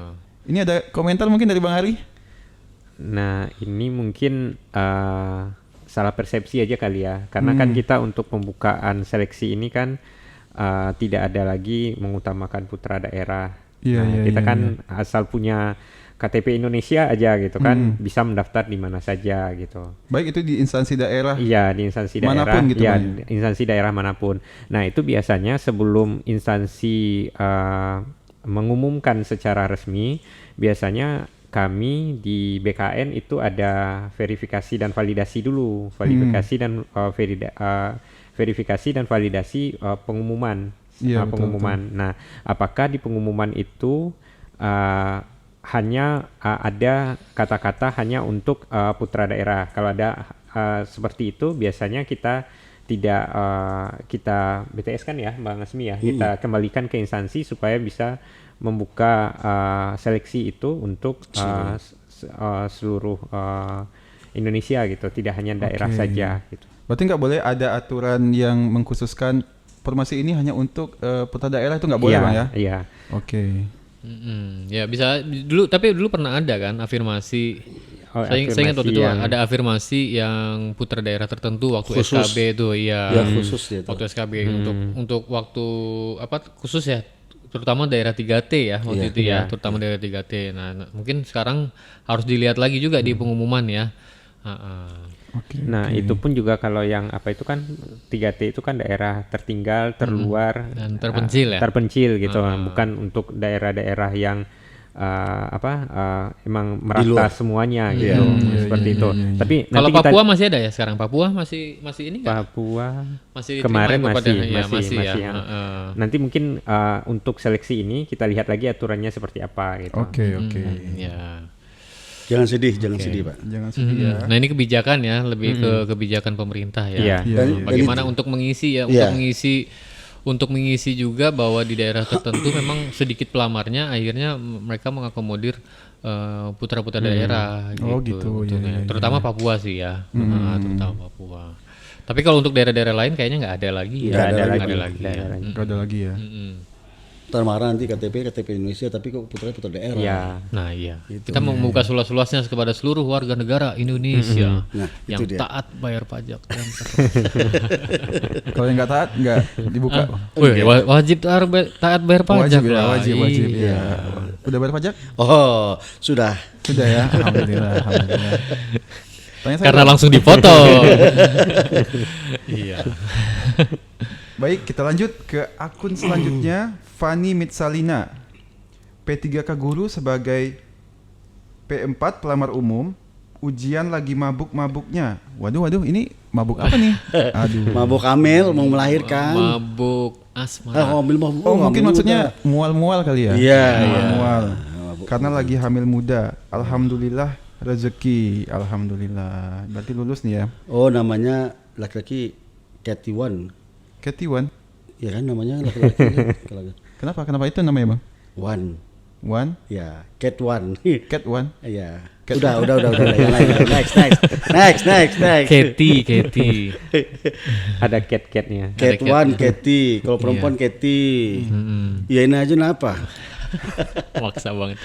Ini ada komentar mungkin dari Bang Hari? Nah, ini mungkin salah persepsi aja kali ya. Karena kan kita untuk pembukaan seleksi ini kan tidak ada lagi mengutamakan putra daerah. Iya, Nah, iya, kita iya, kan asal punya KTP Indonesia aja gitu kan, bisa mendaftar di mana saja gitu. Baik itu di instansi daerah. Iya, di instansi daerah. Manapun gitu, ya, Bang, ya? instansi daerah manapun. Nah, itu biasanya sebelum instansi mengumumkan secara resmi, biasanya kami di BKN itu ada verifikasi dan validasi dulu, verifikasi dan validasi pengumuman. Iya, betul, Pengumuman. Nah, apakah di pengumuman itu hanya ada kata-kata hanya untuk putra daerah? Kalau ada seperti itu, biasanya kita tidak kita BTS kan ya, Bang Asmi ya, kita kembalikan ke instansi supaya bisa membuka seleksi itu untuk seluruh Indonesia gitu, tidak hanya daerah Oke. saja gitu. Berarti nggak boleh ada aturan yang mengkhususkan formasi ini hanya untuk putra daerah, itu nggak boleh Iya, Bang ya? Iya. Oke. Ya bisa dulu, tapi dulu pernah ada kan afirmasi. Oh, Saya ingat waktu itu yang- ada afirmasi yang putra daerah tertentu waktu Khusus. SKB itu, iya. Ya khusus dia tuh. Waktu SKB untuk waktu apa khusus ya, terutama daerah 3T ya waktu itu ya, terutama daerah 3T. Nah, mungkin sekarang harus dilihat lagi juga di pengumuman ya. Oke. Nah, itu pun juga kalau yang apa itu kan 3T itu kan daerah tertinggal, terluar, Dan terpencil ya? Terpencil gitu, bukan untuk daerah-daerah yang emang merata semuanya gitu, seperti itu. Tapi Kalau nanti Papua masih ada ya sekarang? Papua masih ini nggak? Papua Masih diterima kemarin ya kepada- masih ya, masih ya. yang Heeh. nanti mungkin untuk seleksi ini kita lihat lagi aturannya seperti apa gitu. Oke. Ya. Jangan sedih Pak. Jangan sedih ya. Nah ini kebijakan ya, lebih ke kebijakan pemerintah ya. Iya. Iya, Dan- iya. Bagaimana untuk mengisi ya, Iya. untuk mengisi juga bahwa di daerah tertentu memang sedikit pelamarnya, akhirnya mereka mengakomodir putra-putra daerah gitu. Oh, gitu. sebetulnya. Iya, Terutama Papua sih ya, terutama Papua. Tapi kalau untuk daerah-daerah lain kayaknya nggak ada lagi ya. Nggak ada Nggak lagi. ada lagi. Nggak ya. ada lagi. Nggak ada lagi ya. Ntar marah nanti KTP Indonesia, tapi kok putra daerah. Ya. Nah iya, kita mau membuka seluas-luasnya kepada seluruh warga negara Indonesia Nah, yang itu dia. taat bayar pajak. Kalau yang nggak taat nggak dibuka. Wih, wajib taat bayar pajak Wajib ya, lah. wajib Iya. ya. Udah bayar pajak? Oh, sudah. Sudah ya. Alhamdulillah. Tanya saya Karena Bang. langsung dipotong. Iya. Baik, kita lanjut ke akun selanjutnya, Fani Mitsalina. P3K guru sebagai P4 pelamar umum ujian lagi mabuk-mabuknya. Waduh, ini mabuk apa nih? Aduh. Mabuk hamil mau melahirkan. Mabuk asmara. Hamil mabuk. Oh, mungkin hamil maksudnya mual-mual kali ya? Iya, Mual-mual. Mabuk. Karena lagi hamil muda. Alhamdulillah rezeki. Alhamdulillah. Berarti lulus nih ya. Oh, namanya laki-laki Ketiwan. Ketiwan. Ya kan namanya laki-laki. Kenapa itu namanya, Bang? One. One, Ya, Cat One. cat one. Iya. Udah. Yang lain. Next. Keti. Ada cat-catnya. Cat One, Cathy. Kalau perempuan Cathy. Ya ini aja kenapa? Maksa banget.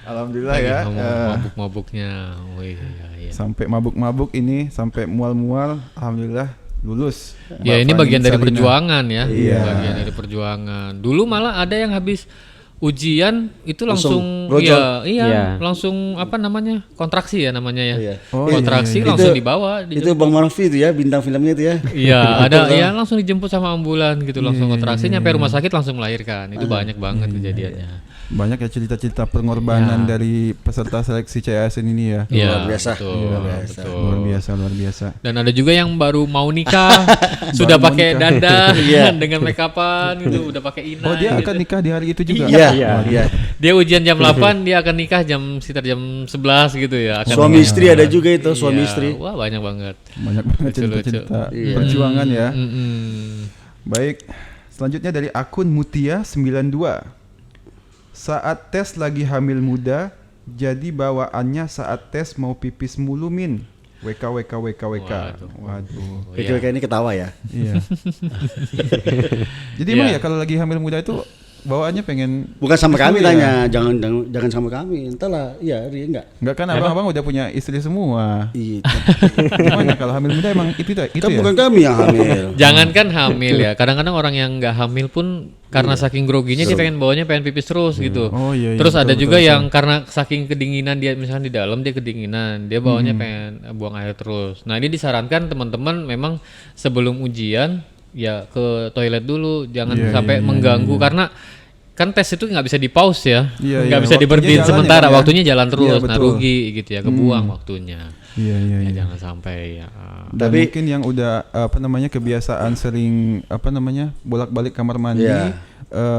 Alhamdulillah Lagi ya. ngomong mabuk-mabuknya. Wih, iya. Sampai mabuk-mabuk ini, sampai mual-mual, alhamdulillah lulus. Ya ini Mbak bagian Fani dari Salina. perjuangan ya. Iya. Bagian dari perjuangan. Dulu malah ada yang habis ujian itu Langsung langsung brojol. Iya. langsung apa namanya? Kontraksi ya namanya ya. Iya. Oh, Kontraksi iya. langsung Itu- dibawa Itu Bang Marfi itu ya, bintang filmnya itu ya. Iya, ada ya langsung dijemput sama ambulan gitu, langsung kontraksi nyampe rumah sakit langsung melahirkan. Itu banyak banget kejadiannya. Banyak ya cerita-cerita pengorbanan dari peserta seleksi CASN ini ya. Iya, Luar biasa. betul, Luar biasa. betul. Luar biasa. Dan ada juga yang baru mau nikah, sudah Baru mau pakai nikah. dandan Iya. dengan make upan gitu, udah pakai inai. Oh, dia gitu. akan nikah di hari itu juga. Iya. Dia ujian jam 8, dia akan nikah sekitar jam 11 gitu ya. Akan Suami nikah. istri ada juga itu, suami Iya, istri. Wah, banyak banget. Banyak banget Lucu-lucu. cerita-cerita perjuangan ya. Mm-mm. Baik, selanjutnya dari akun Mutia92. Saat tes lagi hamil muda, jadi bawaannya saat tes mau pipis mulu min. WK. Waduh. Itu kayak ini ketawa ya. Iya. Jadi emang ya kalau lagi hamil muda itu bawaannya pengen Bukan sama kami ya? tanya, jangan sama kami. Entahlah, iya, enggak. Enggak kan abang-abang udah punya istri semua. Iya. Gimana kalau hamil muda emang itu Kan ya? bukan kami yang hamil. Jangankan hamil ya, kadang-kadang orang yang nggak hamil pun karena saking groginya dia pengen bawanya pengen pipis terus gitu. Oh, iya, Terus ada betul, juga betul. yang karena saking kedinginan dia misalnya di dalam dia kedinginan, dia bawanya pengen buang air terus. Nah, ini disarankan teman-teman memang sebelum ujian ya ke toilet dulu, jangan sampai mengganggu karena kan tes itu nggak bisa di pause ya, Iya, nggak iya, bisa waktunya diberhentiin jalan sementara, ya, kan ya? waktunya jalan terus, Iya, nah betul. rugi gitu ya, kebuang waktunya. Iya. Ya, jangan sampai ya. Dan Tapi- mungkin yang udah kebiasaan sering bolak-balik kamar mandi, Iya.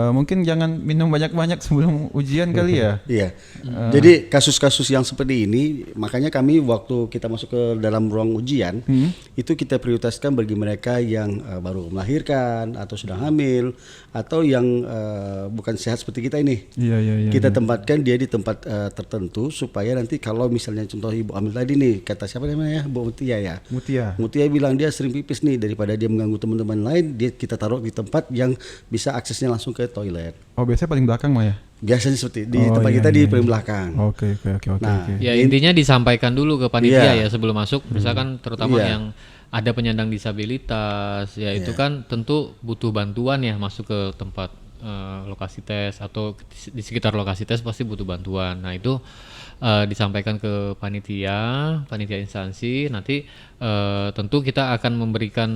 mungkin jangan minum banyak-banyak sebelum ujian kali ya. Iya. Jadi kasus-kasus yang seperti ini, makanya kami waktu kita masuk ke dalam ruang ujian, itu kita prioritaskan bagi mereka yang baru melahirkan atau sudah hamil atau yang bukan sehat seperti kita ini. Iya. Kita tempatkan dia di tempat tertentu supaya nanti kalau misalnya contoh ibu hamil tadi nih, kata siapa namanya, Bu Mutia ya. Mutia bilang dia sering pipis nih, daripada dia mengganggu teman-teman lain, kita taruh di tempat yang bisa aksesnya langsung ke toilet. Oh, biasanya paling belakang mah ya. Biasanya seperti di Oh, tempat iya, kita di iya, paling iya. belakang. Oke. Nah, Ya intinya disampaikan dulu ke panitia Iya. ya sebelum masuk, misalkan terutama Iya. yang ada penyandang disabilitas, ya itu kan tentu butuh bantuan ya masuk ke tempat lokasi tes atau di sekitar lokasi tes pasti butuh bantuan. Nah itu disampaikan ke panitia instansi, nanti tentu kita akan memberikan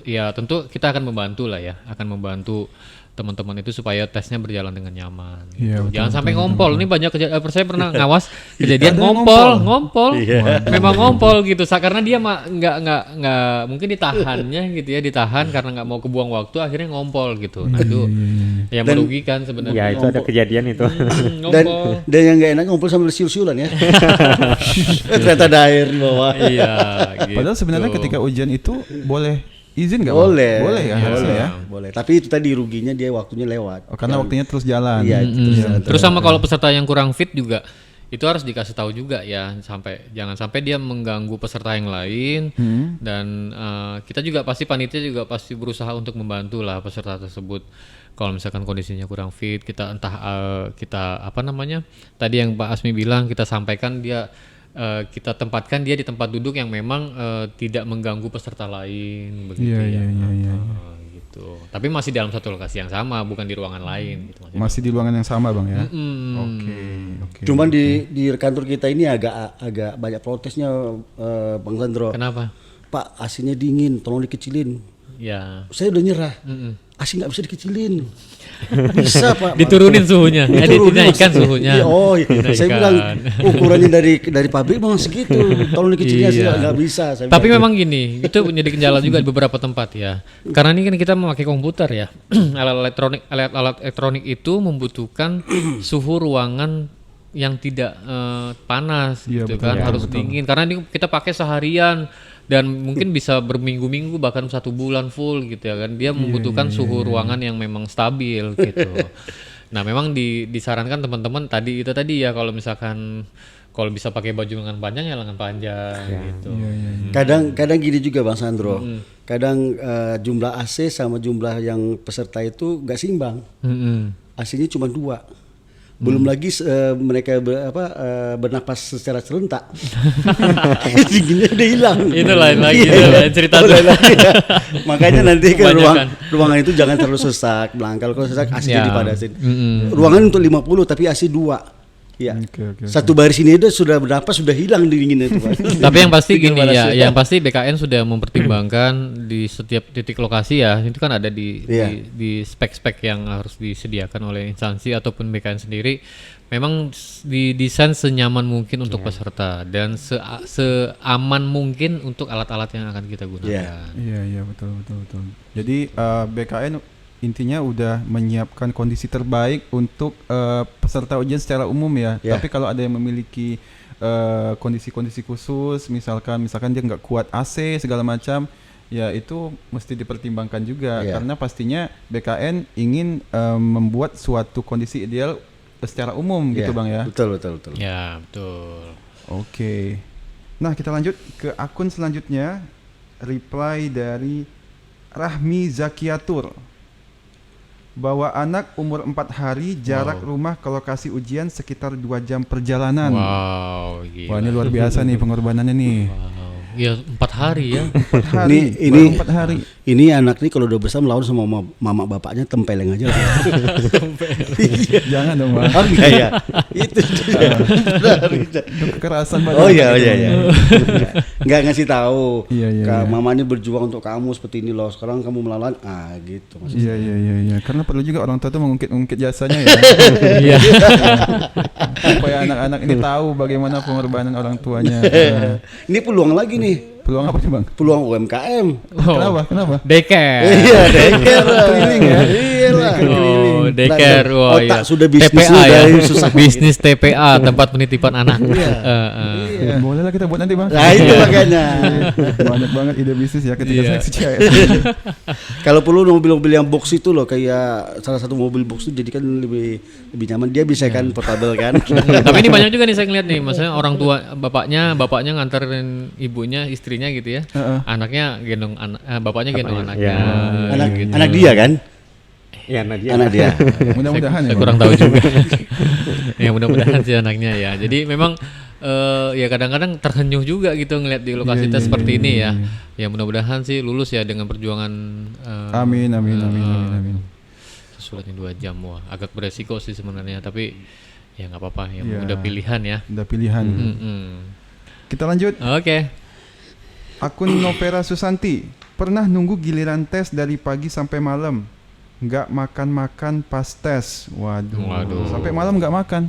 ya tentu kita akan membantu lah ya, akan membantu teman-teman itu supaya tesnya berjalan dengan nyaman. Gitu. Iya, betul, Jangan sampai betul, ngompol. Ini banyak saya pernah ngawas kejadian Ada ngompol. Memang ngompol gitu. Karena dia nggak mungkin ditahannya gitu ya, ditahan karena nggak mau kebuang waktu, akhirnya ngompol gitu. Nah itu yang merugikan sebenarnya. Ya itu ada kejadian itu. Dan Ngompol. dan yang nggak enak ngumpul sambil siul-siulan ya. Ternyata ada air di bawah. Iya. Gitu. Padahal sebenarnya ketika ujian itu boleh izin nggak? Boleh. Boleh ya harusnya ya. Boleh. Tapi itu tadi ruginya dia waktunya lewat. Oh, karena waktunya terus jalan. Iya, terus jalan. Terus sama kalau peserta yang kurang fit juga itu harus dikasih tahu juga ya, jangan sampai dia mengganggu peserta yang lain. Dan kita juga panitia juga pasti berusaha untuk membantu lah peserta tersebut. Kalau misalkan kondisinya kurang fit, kita tadi yang Pak Asmi bilang, kita sampaikan dia kita tempatkan dia di tempat duduk yang memang tidak mengganggu peserta lain begitu ya. Iya. Gitu. Tapi masih dalam satu lokasi yang sama, bukan di ruangan lain gitu maksudnya. Masih di ruangan yang sama, Bang ya. Mm. Oke. Cuman di kantor kita ini agak banyak protesnya, Bang Sandro. Kenapa? Pak, AC-nya dingin, tolong dikecilin. Ya. Saya udah nyerah. AC nggak bisa dikecilin. Bisa Pak. Diturunin suhunya, dinaikkan suhunya. Iya, oh, saya bilang ukurannya dari pabrik memang segitu. Tolong dikecilin AC nggak bisa. Saya Tapi bilang. memang gini, itu menjadi kendala juga di beberapa tempat ya. Karena ini kan kita memakai komputer ya. Alat elektronik itu membutuhkan suhu ruangan yang tidak panas Iya, gitu betul, kan, ya, harus betul. dingin. Karena ini kita pakai seharian dan mungkin bisa berminggu-minggu bahkan 1 bulan full gitu ya kan. Dia membutuhkan suhu ruangan yang memang stabil gitu. Nah, memang disarankan teman-teman tadi ya kalau misalkan kalau bisa pakai baju lengan panjang ya lengan panjang gitu. Kadang gini juga Bang Sandro. Kadang jumlah AC sama jumlah yang peserta itu nggak seimbang. AC-nya cuma 2. Belum lagi mereka bernapas secara serentak. Dinginnya udah hilang. Itu lain lagi, Iya, itu iya. lain cerita Oh, tuh. lain lagi ya. Makanya nanti ke Kebanyakan. ruangan itu jangan terlalu sesak, Blang. Kalau sesak AC Ya. dipadatin. Ruangan untuk 50 tapi AC 2. Iya. Oke. Satu baris ini udah sudah bernapas sudah hilang dinginnya itu, Pak. Tapi yang pasti Tinggal gini ya, panasnya. yang pasti BKN sudah mempertimbangkan di setiap titik lokasi ya. Itu kan ada Iya. di spek-spek yang harus disediakan oleh instansi ataupun BKN sendiri. Memang didesain senyaman mungkin untuk peserta dan seaman mungkin untuk alat-alat yang akan kita gunakan. Iya betul. Jadi BKN intinya udah menyiapkan kondisi terbaik untuk peserta ujian secara umum ya. Ya. Tapi kalau ada yang memiliki kondisi-kondisi khusus, misalkan dia nggak kuat AC segala macam, ya itu mesti dipertimbangkan juga Ya. karena pastinya BKN ingin membuat suatu kondisi ideal secara umum gitu Iya, Bang ya. Betul. Ya, betul. Oke. Nah, kita lanjut ke akun selanjutnya. Reply dari Rahmi Zakiatur. Bawa anak umur 4 hari, jarak rumah ke lokasi ujian sekitar 2 jam perjalanan. Wow, gila. Wah, ini luar biasa nih pengorbanannya nih. Wow. Ya 4 hari ya. 4 hari. Ini- baru 4 hari. Ini anak nih kalau udah besar melawan sama mama bapaknya tempeleng aja lah. Jangan dong, Bang. Oh enggak ya. Itu dia. Itu kekerasan banget. Oh iya. Enggak ngasih tahu. Iya. Mama ini berjuang untuk kamu seperti ini loh. Sekarang kamu melawan. Gitu maksudnya. Iya. Karena perlu juga orang tua tuh mengungkit jasanya ya. Iya. Supaya anak-anak ini tahu bagaimana pengorbanan orang tuanya. Ini peluang lagi nih. Peluang apa nih, Bang? Peluang UMKM. Kenapa? Daycare. Iya, daycare. Keliling ya? Iyalah. Oh, daycare. Wah, Otak iya. sudah bisnisnya TPA ya. udah susah. Bisnis TPA, tempat penitipan anak. Boleh lah kita buat nanti, Bang. Nah, itu makanya. Banyak banget ide bisnis ya ketika Iya. seleksi cewek. Kalau perlu mobil-mobil yang box itu loh, kayak salah satu mobil box itu jadi kan lebih nyaman, dia bisa kan portable kan. Tapi ini banyak juga nih saya ngeliat nih, maksudnya orang tua bapaknya nganterin ibunya, istrinya gitu ya. Anaknya gendong bapaknya gendong anaknya. Ya. anak dia kan? Ya, Nadia. Anak dia. Mudah-mudahan Saya ya. kurang tahu juga. Ya mudah-mudahan sih anaknya ya. Jadi memang ya kadang-kadang terhenyuh juga gitu ngeliat di lokasi tes seperti ini ya. Ya mudah-mudahan sih lulus ya dengan perjuangan. Amin. Suratnya 2 jam, wah agak beresiko sih sebenarnya. Tapi ya nggak apa-apa, ya Iya. udah pilihan ya. Udah pilihan. Mm-mm. Kita lanjut. Oke. Akun Novera Susanti. Pernah nunggu giliran tes dari pagi sampai malam. Nggak makan pas tes. Waduh. Sampai malam nggak makan.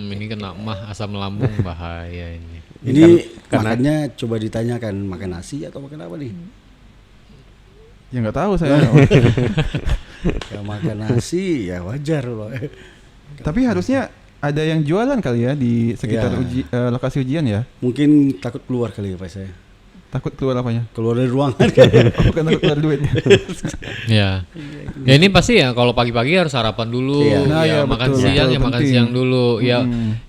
Ini kena asam lambung bahaya ini. Ini makannya coba ditanyakan makan nasi atau makan apa nih? Ya nggak tahu saya. Kalau makan nasi ya wajar loh. Tapi harusnya ada yang jualan kali ya di sekitar Ya. lokasi ujian ya. Mungkin takut keluar kali ya Pak saya. Takut keluar apanya? Keluar dari ruangan. Oh, bukan takut keluar duit. Ya. Ya ini pasti ya kalau pagi-pagi harus sarapan dulu, Iya. Nah, ya ya, makan betul, siang betul, ya makan penting. siang dulu. Ya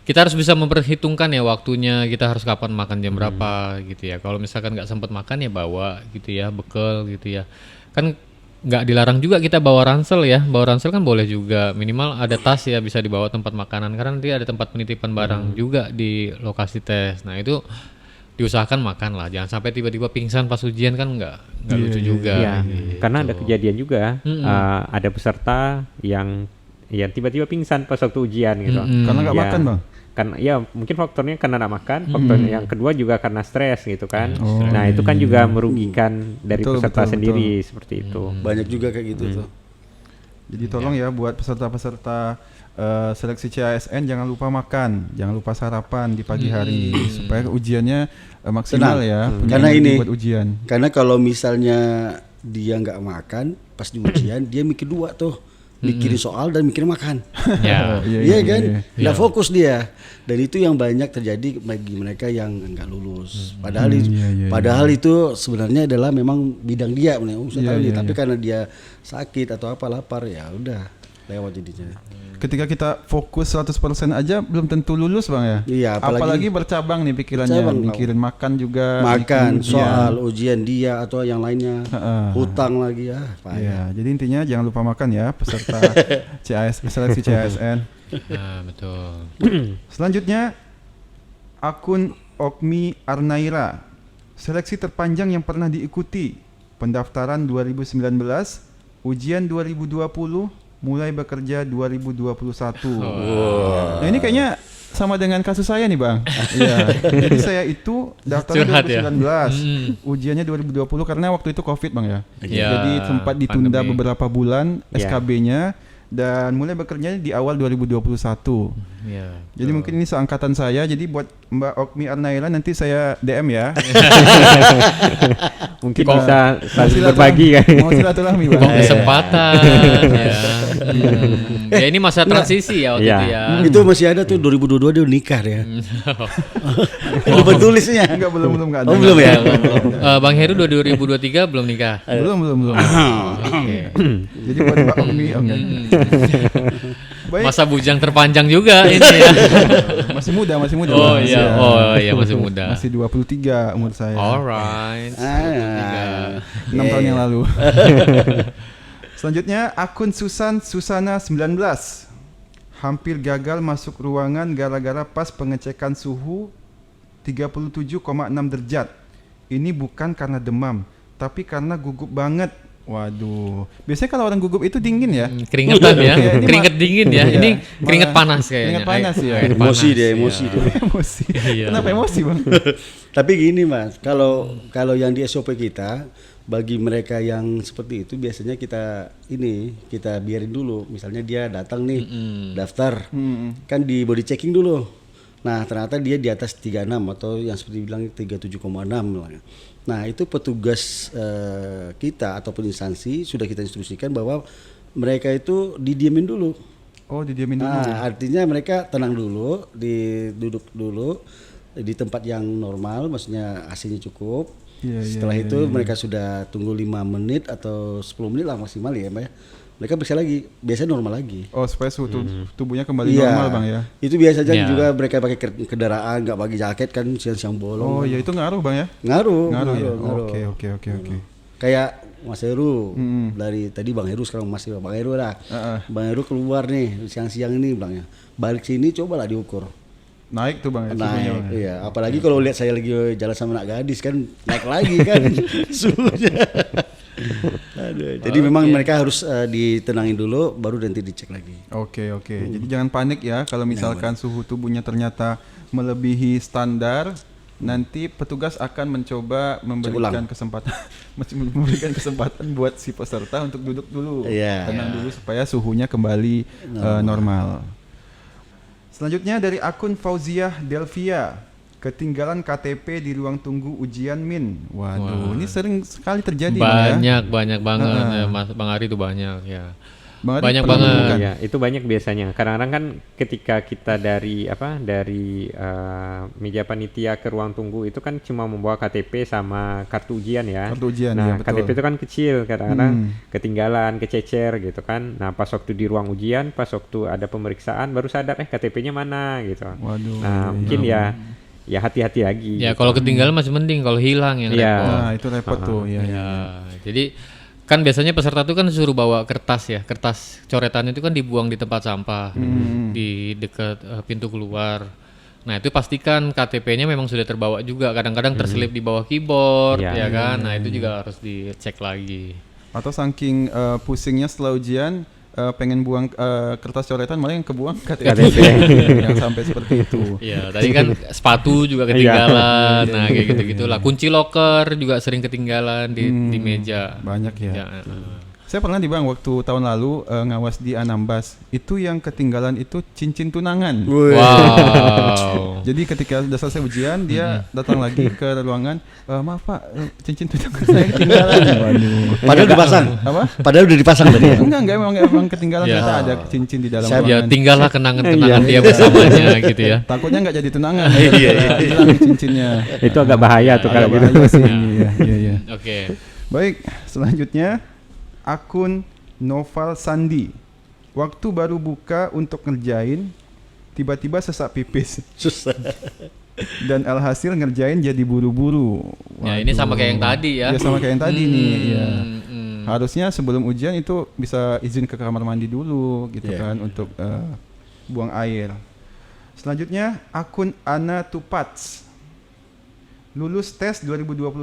kita harus bisa memperhitungkan ya waktunya, kita harus kapan makan jam berapa gitu ya. Kalau misalkan nggak sempat makan ya bawa gitu ya, bekal gitu ya. Kan nggak dilarang juga kita bawa ransel ya. Bawa ransel kan boleh juga, minimal ada tas ya bisa dibawa tempat makanan karena nanti ada tempat penitipan barang juga di lokasi tes. Nah, itu diusahakan makan lah, jangan sampai tiba-tiba pingsan pas ujian kan nggak lucu juga. Iya, gitu. karena ada kejadian juga, ada peserta yang tiba-tiba pingsan pas waktu ujian gitu. Karena nggak Ya, makan, Bang. karena ya mungkin faktornya karena nggak makan, faktor yang kedua juga karena stres gitu kan. Oh, Nah itu kan juga merugikan dari Betul, peserta betul, sendiri seperti itu. Banyak juga kayak gitu tuh. Jadi tolong ya buat peserta-peserta seleksi CASN jangan lupa makan, jangan lupa sarapan di pagi hari supaya ujiannya maksimal Tenang. ya. punya Karena energi ini- buat ujian. Karena kalau misalnya dia nggak makan pas di ujian, dia mikir dua tuh, mikirin soal dan mikirin makan. Ya. Iya kan, nggak Iya. fokus dia, dan itu yang banyak terjadi bagi mereka yang nggak lulus. Padahal padahal itu sebenarnya adalah memang bidang dia, saya tahu nih, tapi karena dia sakit atau apa lapar ya udah lewat jadinya. Ketika kita fokus 100% aja belum tentu lulus Bang ya. Iya, apalagi bercabang nih pikirannya, bercabang, mikirin makan juga, Makan, mikirin soal, ujian dia atau yang lainnya, Heeh. hutang lagi ya. Iya, jadi intinya jangan lupa makan ya peserta seleksi CASN. Nah, betul. Selanjutnya akun Okmi Arnaira. Seleksi terpanjang yang pernah diikuti. Pendaftaran 2019, ujian 2020, mulai bekerja 2021. Nah, ini kayaknya sama dengan kasus saya nih, Bang. Iya. Jadi saya itu daftarnya Curhat ya? 2019, ujiannya 2020 karena waktu itu Covid, Bang ya. Ya, Jadi sempat ditunda pandemi. beberapa bulan Ya. SKB-nya dan mulai bekerja di awal 2021. Ya. Jadi mungkin ini seangkatan saya. Jadi buat Mbak Okmi Arnaila nanti saya DM ya. Mungkin Kok- bisa saling Silaturahmi- berbagi kan. Mau silaturahmi, Bang. Kok kesempatan ya. Ya ini masa transisi ya waktu Iya. itu ya. Itu masih ada tuh 2022 dia udah nikah ya. Lupa tulisnya. Enggak, belum enggak ada. Oh belum ya? Bang Heru 2023 belum nikah. Belum. Oke. Jadi buat Mbak Okmi enggak. Baik, Masa bujang terpanjang juga ini ya. masih muda. Oh Bang. iya, oh iya masih muda. Masih 23 umur saya. Alright. 6 tahun yang lalu. Selanjutnya akun Susana 19. Hampir gagal masuk ruangan gara-gara pas pengecekan suhu 37,6 derajat. Ini bukan karena demam, tapi karena gugup banget. Waduh. Biasanya kalau orang gugup itu dingin ya. Keringetan ya. Iya, ini Keringet dingin ya. Iya, Ini keringet malah- panas kayaknya. keringet panas ya. Air Emosi panas, dia, ya. emosi dia. Emosi. Iya. Kenapa emosi, Bang? Tapi gini Mas, kalau yang di SOP kita, bagi mereka yang seperti itu biasanya kita biarin dulu. Misalnya dia datang nih daftar, kan di body checking dulu. Nah ternyata dia di atas 36 atau yang seperti bilang 37,6 lah. Nah itu petugas kita ataupun instansi sudah kita instruksikan bahwa mereka itu didiemin dulu. Oh, didiamin dulu. Nah, artinya mereka tenang dulu, duduk dulu di tempat yang normal, maksudnya AC-nya cukup. Iya, Setelah itu mereka sudah tunggu 5 menit atau 10 menit lah maksimal ya, Mbak ya. Mereka bisa lagi, biasanya normal lagi. Oh, supaya suhu tubuhnya kembali normal, Bang ya. Itu biasanya Iya. juga mereka pakai kendaraan, nggak pakai jaket kan siang-siang bolong. Oh, ya itu ngaruh, Bang ya. Ngaruh Ya. ngaruh. Oke. Kayak Mas Heru dari tadi Bang Heru, sekarang masih Bang Heru lah. Bang Heru keluar nih siang-siang ini bilangnya. Balik sini cobalah diukur. Naik tuh, Bang ya. suhunya, Naik, Bang ya. iya. Apalagi kalau lihat saya lagi jalan sama anak gadis kan naik lagi kan suhunya. Aduh, jadi memang mereka harus ditenangin dulu, baru nanti dicek lagi. Oke. Jadi jangan panik ya kalau misalkan suhu tubuhnya ternyata melebihi standar, nanti petugas akan mencoba memberikan kesempatan buat si peserta untuk duduk dulu, Iya. tenang dulu supaya suhunya kembali normal. Selanjutnya dari akun Fauziah Delvia. Ketinggalan KTP di ruang tunggu ujian Min. Waduh, ini sering sekali terjadi, Bang ya. Banyak banget ya, Mas Bang Ari itu banyak ya. Bang Ari Banyak pernah banget. menemukan? Ya, itu banyak biasanya. Kadang-kadang kan ketika kita dari meja panitia ke ruang tunggu itu kan cuma membawa KTP sama kartu ujian ya. Kartu ujian, nah, ya, betul. KTP itu kan kecil, kadang-kadang ketinggalan, kececer gitu kan. Nah, pas waktu di ruang ujian, pas waktu ada pemeriksaan baru sadar KTP-nya mana gitu. Waduh, Nah, mungkin ya hati-hati lagi. Ya kalau ketinggalan masih mending, kalau hilang yang Iya. repot. Nah, itu repot tuh. Ya. Ya, jadi kan biasanya peserta tuh kan suruh bawa kertas ya, kertas coretan itu kan dibuang di tempat sampah di dekat pintu keluar. Nah itu pastikan KTP-nya memang sudah terbawa juga. Kadang-kadang terselip di bawah keyboard, Iya. ya kan. Nah itu juga harus dicek lagi. Atau saking pusingnya setelah ujian, pengen buang kertas coretan malah yang kebuang KTP. Yang sampai seperti itu. Iya, tadi kan sepatu juga ketinggalan. Nah, kayak gitu-gitulah. Kunci loker juga sering ketinggalan di meja. Banyak ya. Ya, Saya pernah nih Bang waktu tahun lalu ngawas di Anambas. Itu yang ketinggalan itu cincin tunangan. Wow. Jadi ketika sudah selesai ujian dia datang lagi ke ruangan, maaf Pak, cincin tunangan saya ketinggalan. Waduh. Padahal dipasang. Apa? Padahal udah dipasang tadi ya. Enggak emang ketinggalan Ya. ternyata ada cincin di dalam Ya ruangan. tinggallah kenangan-kenangan dia bersamanya gitu ya. Takutnya nggak jadi tunangan. Iya. Hilang cincinnya. Itu agak bahaya tuh kalau Agak gitu. bahaya sih ini, iya. Oke. Baik, selanjutnya akun Noval Sandi. Waktu baru buka untuk ngerjain, tiba-tiba sesak pipis Susah. dan alhasil ngerjain jadi buru-buru. Ya ini sama kayak yang tadi ya. Ya sama kayak yang tadi nih. Ya. Hmm. Harusnya sebelum ujian itu bisa izin ke kamar mandi dulu gitu Iya. kan untuk buang air. Selanjutnya akun Ana Tupats. Lulus tes 2021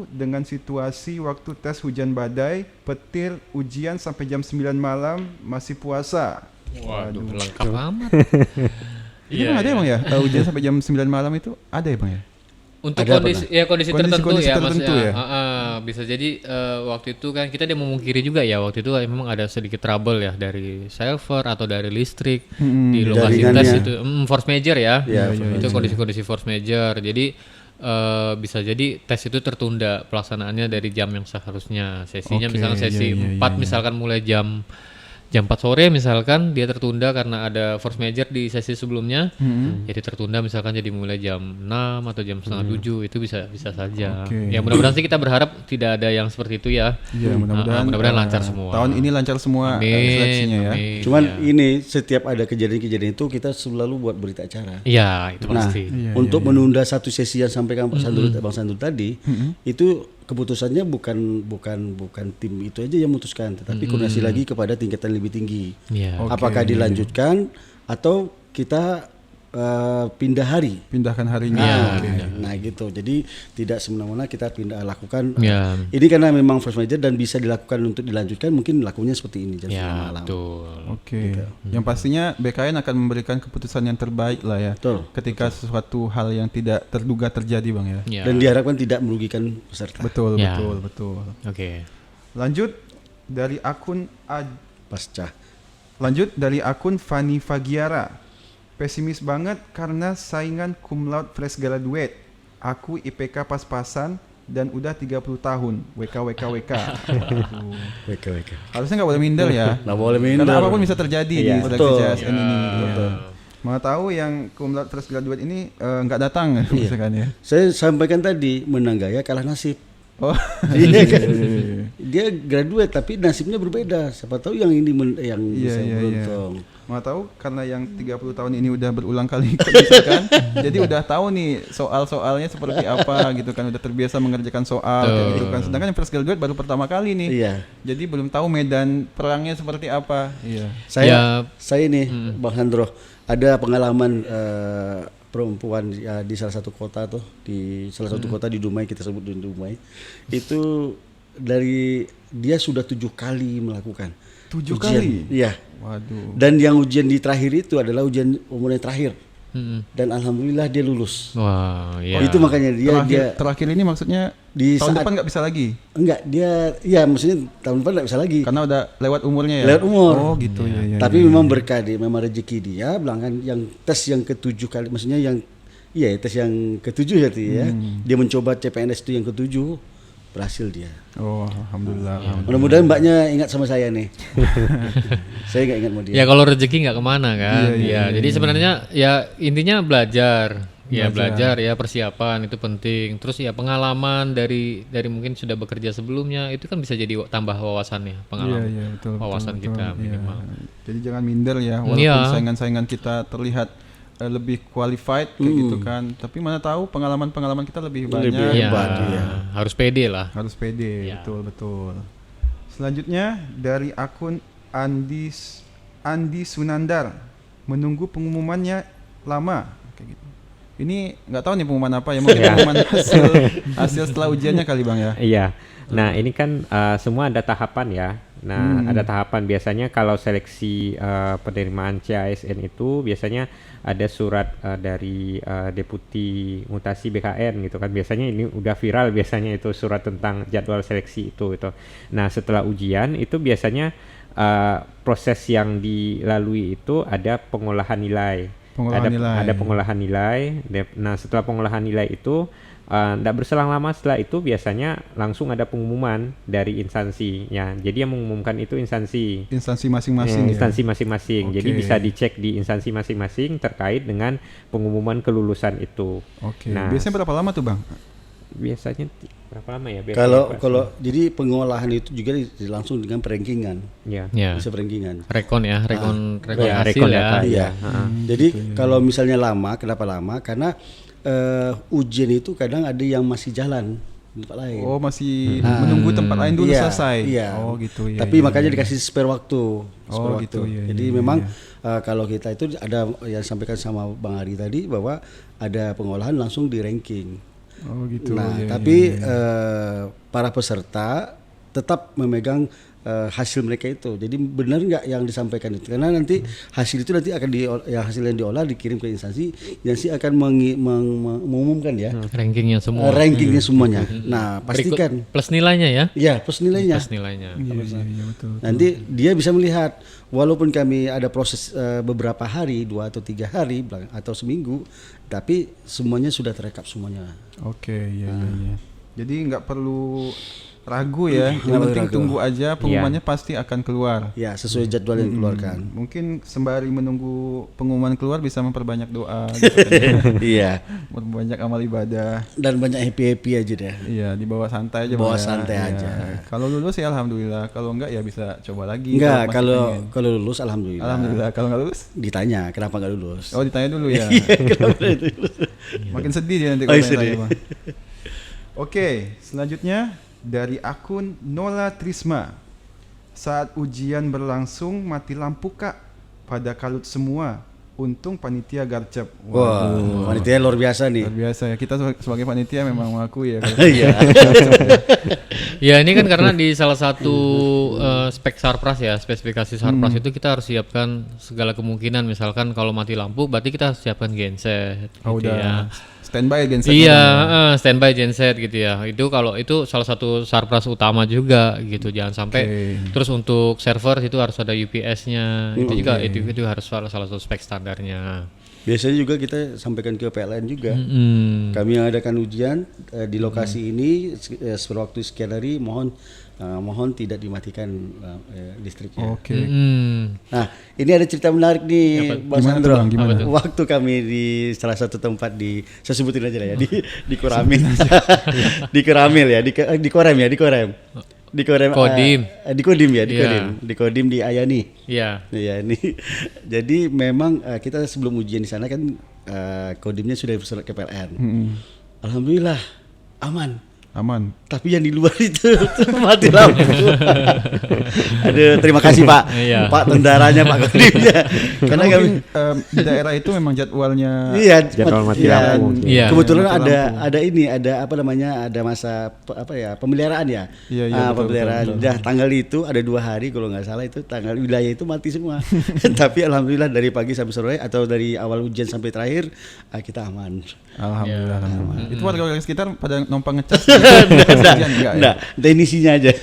dengan situasi waktu tes hujan badai, petir, ujian sampai jam 9 malam, masih puasa. Waduh, lengkap amat. Ini emang ada emang ya? Ujian sampai jam 9 malam itu ada emang ya? Untuk Ada kondisi tertentu Kondisi ya tertentu Mas ya? bisa jadi waktu itu kan kita dia memungkiri juga ya waktu itu memang ada sedikit trouble ya dari server atau dari listrik di lokasi Jaringannya. tes itu force major ya. Ya, Itu kondisi-kondisi force major. Jadi bisa jadi tes itu tertunda pelaksanaannya dari jam yang seharusnya. Sesinya Oke, misalnya sesi iya, 4 misalkan mulai jam 4 sore misalkan dia tertunda karena ada force major di sesi sebelumnya. Jadi tertunda misalkan jadi mulai jam 6 atau jam setengah 7 itu bisa saja. Oke. Ya mudah-mudahan sih kita berharap tidak ada yang seperti itu ya. Iya, mudah-mudahan lancar semua. Tahun ini lancar semua seleksinya ya. Amin, Cuman ya. ini setiap ada kejadian-kejadian itu kita selalu buat berita acara. Iya, itu Nah, pasti. untuk menunda satu sesi yang sampaikan Pak Sandul, Bang Sandul tadi, itu keputusannya bukan tim itu aja yang memutuskan, tetapi koordinasi lagi kepada tingkatan lebih tinggi. Iya. Oke. Apakah dilanjutkan atau kita pindah hari? Pindahkan harinya. Nah gitu. Jadi tidak semena-mena kita pindah lakukan. Ya. Ini karena memang first major dan bisa dilakukan untuk dilanjutkan, mungkin lakunya seperti ini jam 9 Ya, malam. betul. Oke. Yang pastinya BKN akan memberikan keputusan yang terbaik lah ya. Betul. Ketika sesuatu hal yang tidak terduga terjadi Bang ya. Ya. Dan diharapkan tidak merugikan peserta. Betul, Ya. betul. Oke. Lanjut dari akun Pasca. Lanjut dari akun Fani Fagiara. Pesimis banget karena saingan cum laude fresh graduate. Aku IPK pas-pasan dan udah 30 tahun. WK. WK. Harusnya nggak boleh minder ya. Nggak boleh minder. Karena apapun bisa terjadi di seleksi Betul. CSN ini. Betul. Mau tahu yang cum laude fresh graduate ini nggak datang misalkan ya. Saya sampaikan tadi, menang gaya kalah nasib. Oh. Iya kan? Dia graduate tapi nasibnya berbeda. Siapa tahu yang ini yang bisa beruntung. Mau tahu karena yang 30 tahun ini udah berulang kali ikut misalkan, jadi udah tahu nih soal-soalnya seperti apa gitu kan, udah terbiasa mengerjakan soal kayak gitu kan. Sedangkan yang fresh graduate baru pertama kali nih. Iya. Jadi belum tahu medan perangnya seperti apa. Iya. Saya nih Bang Handro, ada pengalaman perempuan di salah satu kota tuh, di salah satu kota di Dumai, kita sebut di Dumai. Itu dari dia sudah 7 kali melakukan 7 ujian. kali? Iya. Waduh. Dan yang ujian di terakhir itu adalah ujian umum yang terakhir. Dan alhamdulillah dia lulus. Wah, ya. Oh, itu makanya Terakhir ini maksudnya di tahun saat- depan nggak bisa lagi enggak, dia ya maksudnya tahun depan enggak bisa lagi. karena udah lewat umurnya ya. Lewat umur. Oh gitu ya. Tapi memang berkah dia, memang rezeki dia. Belakang yang tes yang ke-7 kali, maksudnya yang tes yang ke-7 ya tuh ya. Dia mencoba CPNS itu yang ke-7, berhasil dia. Oh alhamdulillah. Mudah-mudahan mbaknya ingat sama saya nih. Saya nggak ingat sama dia. Ya kalau rezeki nggak kemana kan. Iya, Jadi sebenarnya ya intinya belajar. Ya belajar ya, persiapan itu penting. Terus ya pengalaman dari mungkin sudah bekerja sebelumnya itu kan bisa jadi tambah wawasannya, pengalaman. Iya, betul, wawasan betul, kita iya. minimal. Jadi jangan minder ya, walaupun Iya. saingan-saingan kita terlihat lebih qualified kayak gitu kan. Tapi mana tahu pengalaman-pengalaman kita lebih banyak. Lebih Iya, hebat, iya. harus pede lah. Harus pede, Iya. betul. Selanjutnya dari akun Andi Sunandar, menunggu pengumumannya lama kayak gitu. Ini nggak tahu nih pengumuman apa ya, mungkin pengumuman hasil setelah ujiannya kali Bang ya. Iya. Nah, ini kan semua ada tahapan ya. Nah, ada tahapan. Biasanya kalau seleksi penerimaan CASN itu biasanya ada surat dari Deputi Mutasi BKN gitu kan. Biasanya ini udah viral biasanya itu surat tentang jadwal seleksi itu gitu. Nah, setelah ujian itu biasanya proses yang dilalui itu ada pengolahan nilai. Ada pengolahan nilai. Nah, setelah pengolahan nilai itu tidak berselang lama setelah itu biasanya langsung ada pengumuman dari instansi ya. Jadi yang mengumumkan itu instansi masing-masing. Instansi masing-masing. Oke. Jadi bisa dicek di instansi masing-masing terkait dengan pengumuman kelulusan itu. Oke. Nah, Biasanya berapa lama tuh Bang? biasanya berapa lama ya? Kalau jadi pengolahan itu juga langsung dengan perankingan. ya. Ya. Bisa perankingan. Rekon rekon Ya, hasil rekon ya. data, Iya. Jadi ya. kalau misalnya lama, kenapa lama? Karena ujian itu kadang ada yang masih jalan di tempat lain. Oh, masih menunggu tempat lain dulu Iya, selesai. iya. Oh, gitu ya. Tapi iya, makanya iya. dikasih spare waktu. Spare waktu. gitu, iya, Jadi iya, memang kalau kita itu ada yang disampaikan sama Bang Ari tadi bahwa ada pengolahan langsung di ranking. Oh, gitu. Nah, iya, tapi iya, iya. para peserta tetap memegang hasil mereka itu. Jadi benar nggak yang disampaikan itu? Karena nanti hasil itu nanti akan hasil yang diolah dikirim ke instansi akan mengumumkan ya Rankingnya semua. rankingnya semuanya. Nah, pastikan. Plus nilainya ya. Ya, plus nilainya. Plus nilainya. Iya, betul. Nanti dia bisa melihat walaupun kami ada proses beberapa hari, 2 atau 3 hari atau seminggu, tapi semuanya sudah terekap semuanya. Oke, iya, iya. Jadi nggak perlu ragu ya, Nggak yang perlu penting ragu. tunggu aja pengumumannya pasti akan keluar. Ya, sesuai jadwal yang dikeluarkan. Mungkin sembari menunggu pengumuman keluar bisa memperbanyak doa, gitu kan. Iya. Memperbanyak amal ibadah. Dan banyak happy aja deh. Iya, dibawa santai aja. Bawa Bang, ya. santai Iya. aja. Kalau lulus ya alhamdulillah, kalau enggak ya bisa coba lagi. Enggak, masih pengen. kalau lulus alhamdulillah. Alhamdulillah, kalau enggak lulus, Ditanya kenapa nggak lulus. oh ditanya dulu ya. Kenapa itu lulus? Makin sedih dia nanti Oh, kalau sedih. tanya, Bang. Oke, selanjutnya dari akun Nola Trisma. Saat ujian berlangsung mati lampu Kak, pada kalut semua. Untung panitia garcep. Wah, panitia luar biasa nih. Luar biasa ya, kita sebagai panitia memang mengakui ya. Iya. Ya ini kan karena di salah satu spek Sarpras ya, spesifikasi Sarpras itu kita harus siapkan segala kemungkinan. Misalkan kalau mati lampu berarti kita harus siapkan genset Oh, gitu ya. udah standby genset. Iya, standby genset gitu ya. Itu kalau itu salah satu Sarpras utama juga gitu. Jangan sampai terus untuk server itu harus ada UPS-nya. Itu juga itu harus salah satu spek standarnya. Biasanya juga kita sampaikan ke PLN juga. Hmm. Kami yang adakan ujian di lokasi ini sewaktu sekian hari mohon tidak dimatikan listriknya. Oke. Nah, ini ada cerita menarik nih, Bang Gimana tuh, Sandro. Bang? Gimana? Waktu kami di salah satu tempat saya sebutin aja lah ya, di Koramil. Di Koramil ya, di Korem ya, di Korem. Di Korem. Kodim. Di Kodim ya, di Iya. Kodim. Di Kodim di Ayani. Iya. Iya ini. Jadi memang kita sebelum ujian di sana kan Kodimnya sudah bersurat ke PLN. Alhamdulillah aman. Aman. Tapi yang di luar itu mati lampu. Aduh, terima kasih Pak. Iya. Pak tentaranya, Pak Kodimnya. Karena Karena kami mungkin di daerah itu memang jadwalnya Jadwal mati iya. lampu mungkin. Iya. Kebetulan Mati ada apa namanya? Ada masa pemeliharaan ya. Iya, iya, betul, pemeliharaan. betul. Dah tanggal itu ada 2 hari kalau nggak salah itu tanggal wilayah itu mati semua. Tapi alhamdulillah dari pagi sampai sore atau dari awal ujian sampai terakhir kita aman. Alhamdulillah. Alhamdulillah. Itu warga sekitar pada numpang ngecas. Enggak ya? Nah, teknisinya aja.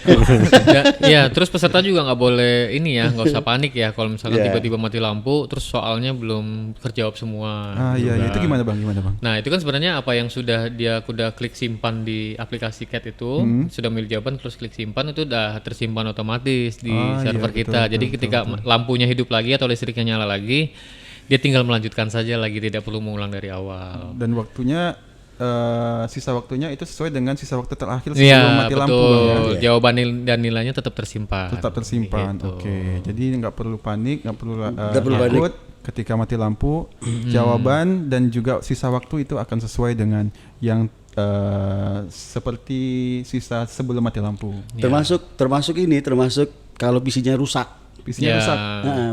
Ya, terus peserta juga nggak boleh ini ya, nggak usah panik ya kalau misalkan Iya. tiba-tiba mati lampu, terus soalnya belum terjawab semua. Ah iya, juga. iya. Itu gimana Bang? Gimana Bang? Nah itu kan sebenarnya apa yang sudah dia udah klik simpan di aplikasi CAT itu, sudah milih jawaban terus klik simpan itu udah tersimpan otomatis di Ah, iya, server betul, kita. betul, Jadi betul, ketika lampunya hidup lagi atau listriknya nyala lagi, dia tinggal melanjutkan saja lagi, tidak perlu mengulang dari awal. Dan waktunya sisa waktunya itu sesuai dengan sisa waktu terakhir sebelum Iya mati lampu betul. Bang, ya? Jawaban dan nilainya tetap tersimpan. Tetap tersimpan. Gitu. Oke. Jadi nggak perlu panik, nggak perlu perlu takut ketika mati lampu. Jawaban dan juga sisa waktu itu akan sesuai dengan yang seperti sisa sebelum mati lampu. Termasuk kalau PC-nya rusak. PC-nya rusak.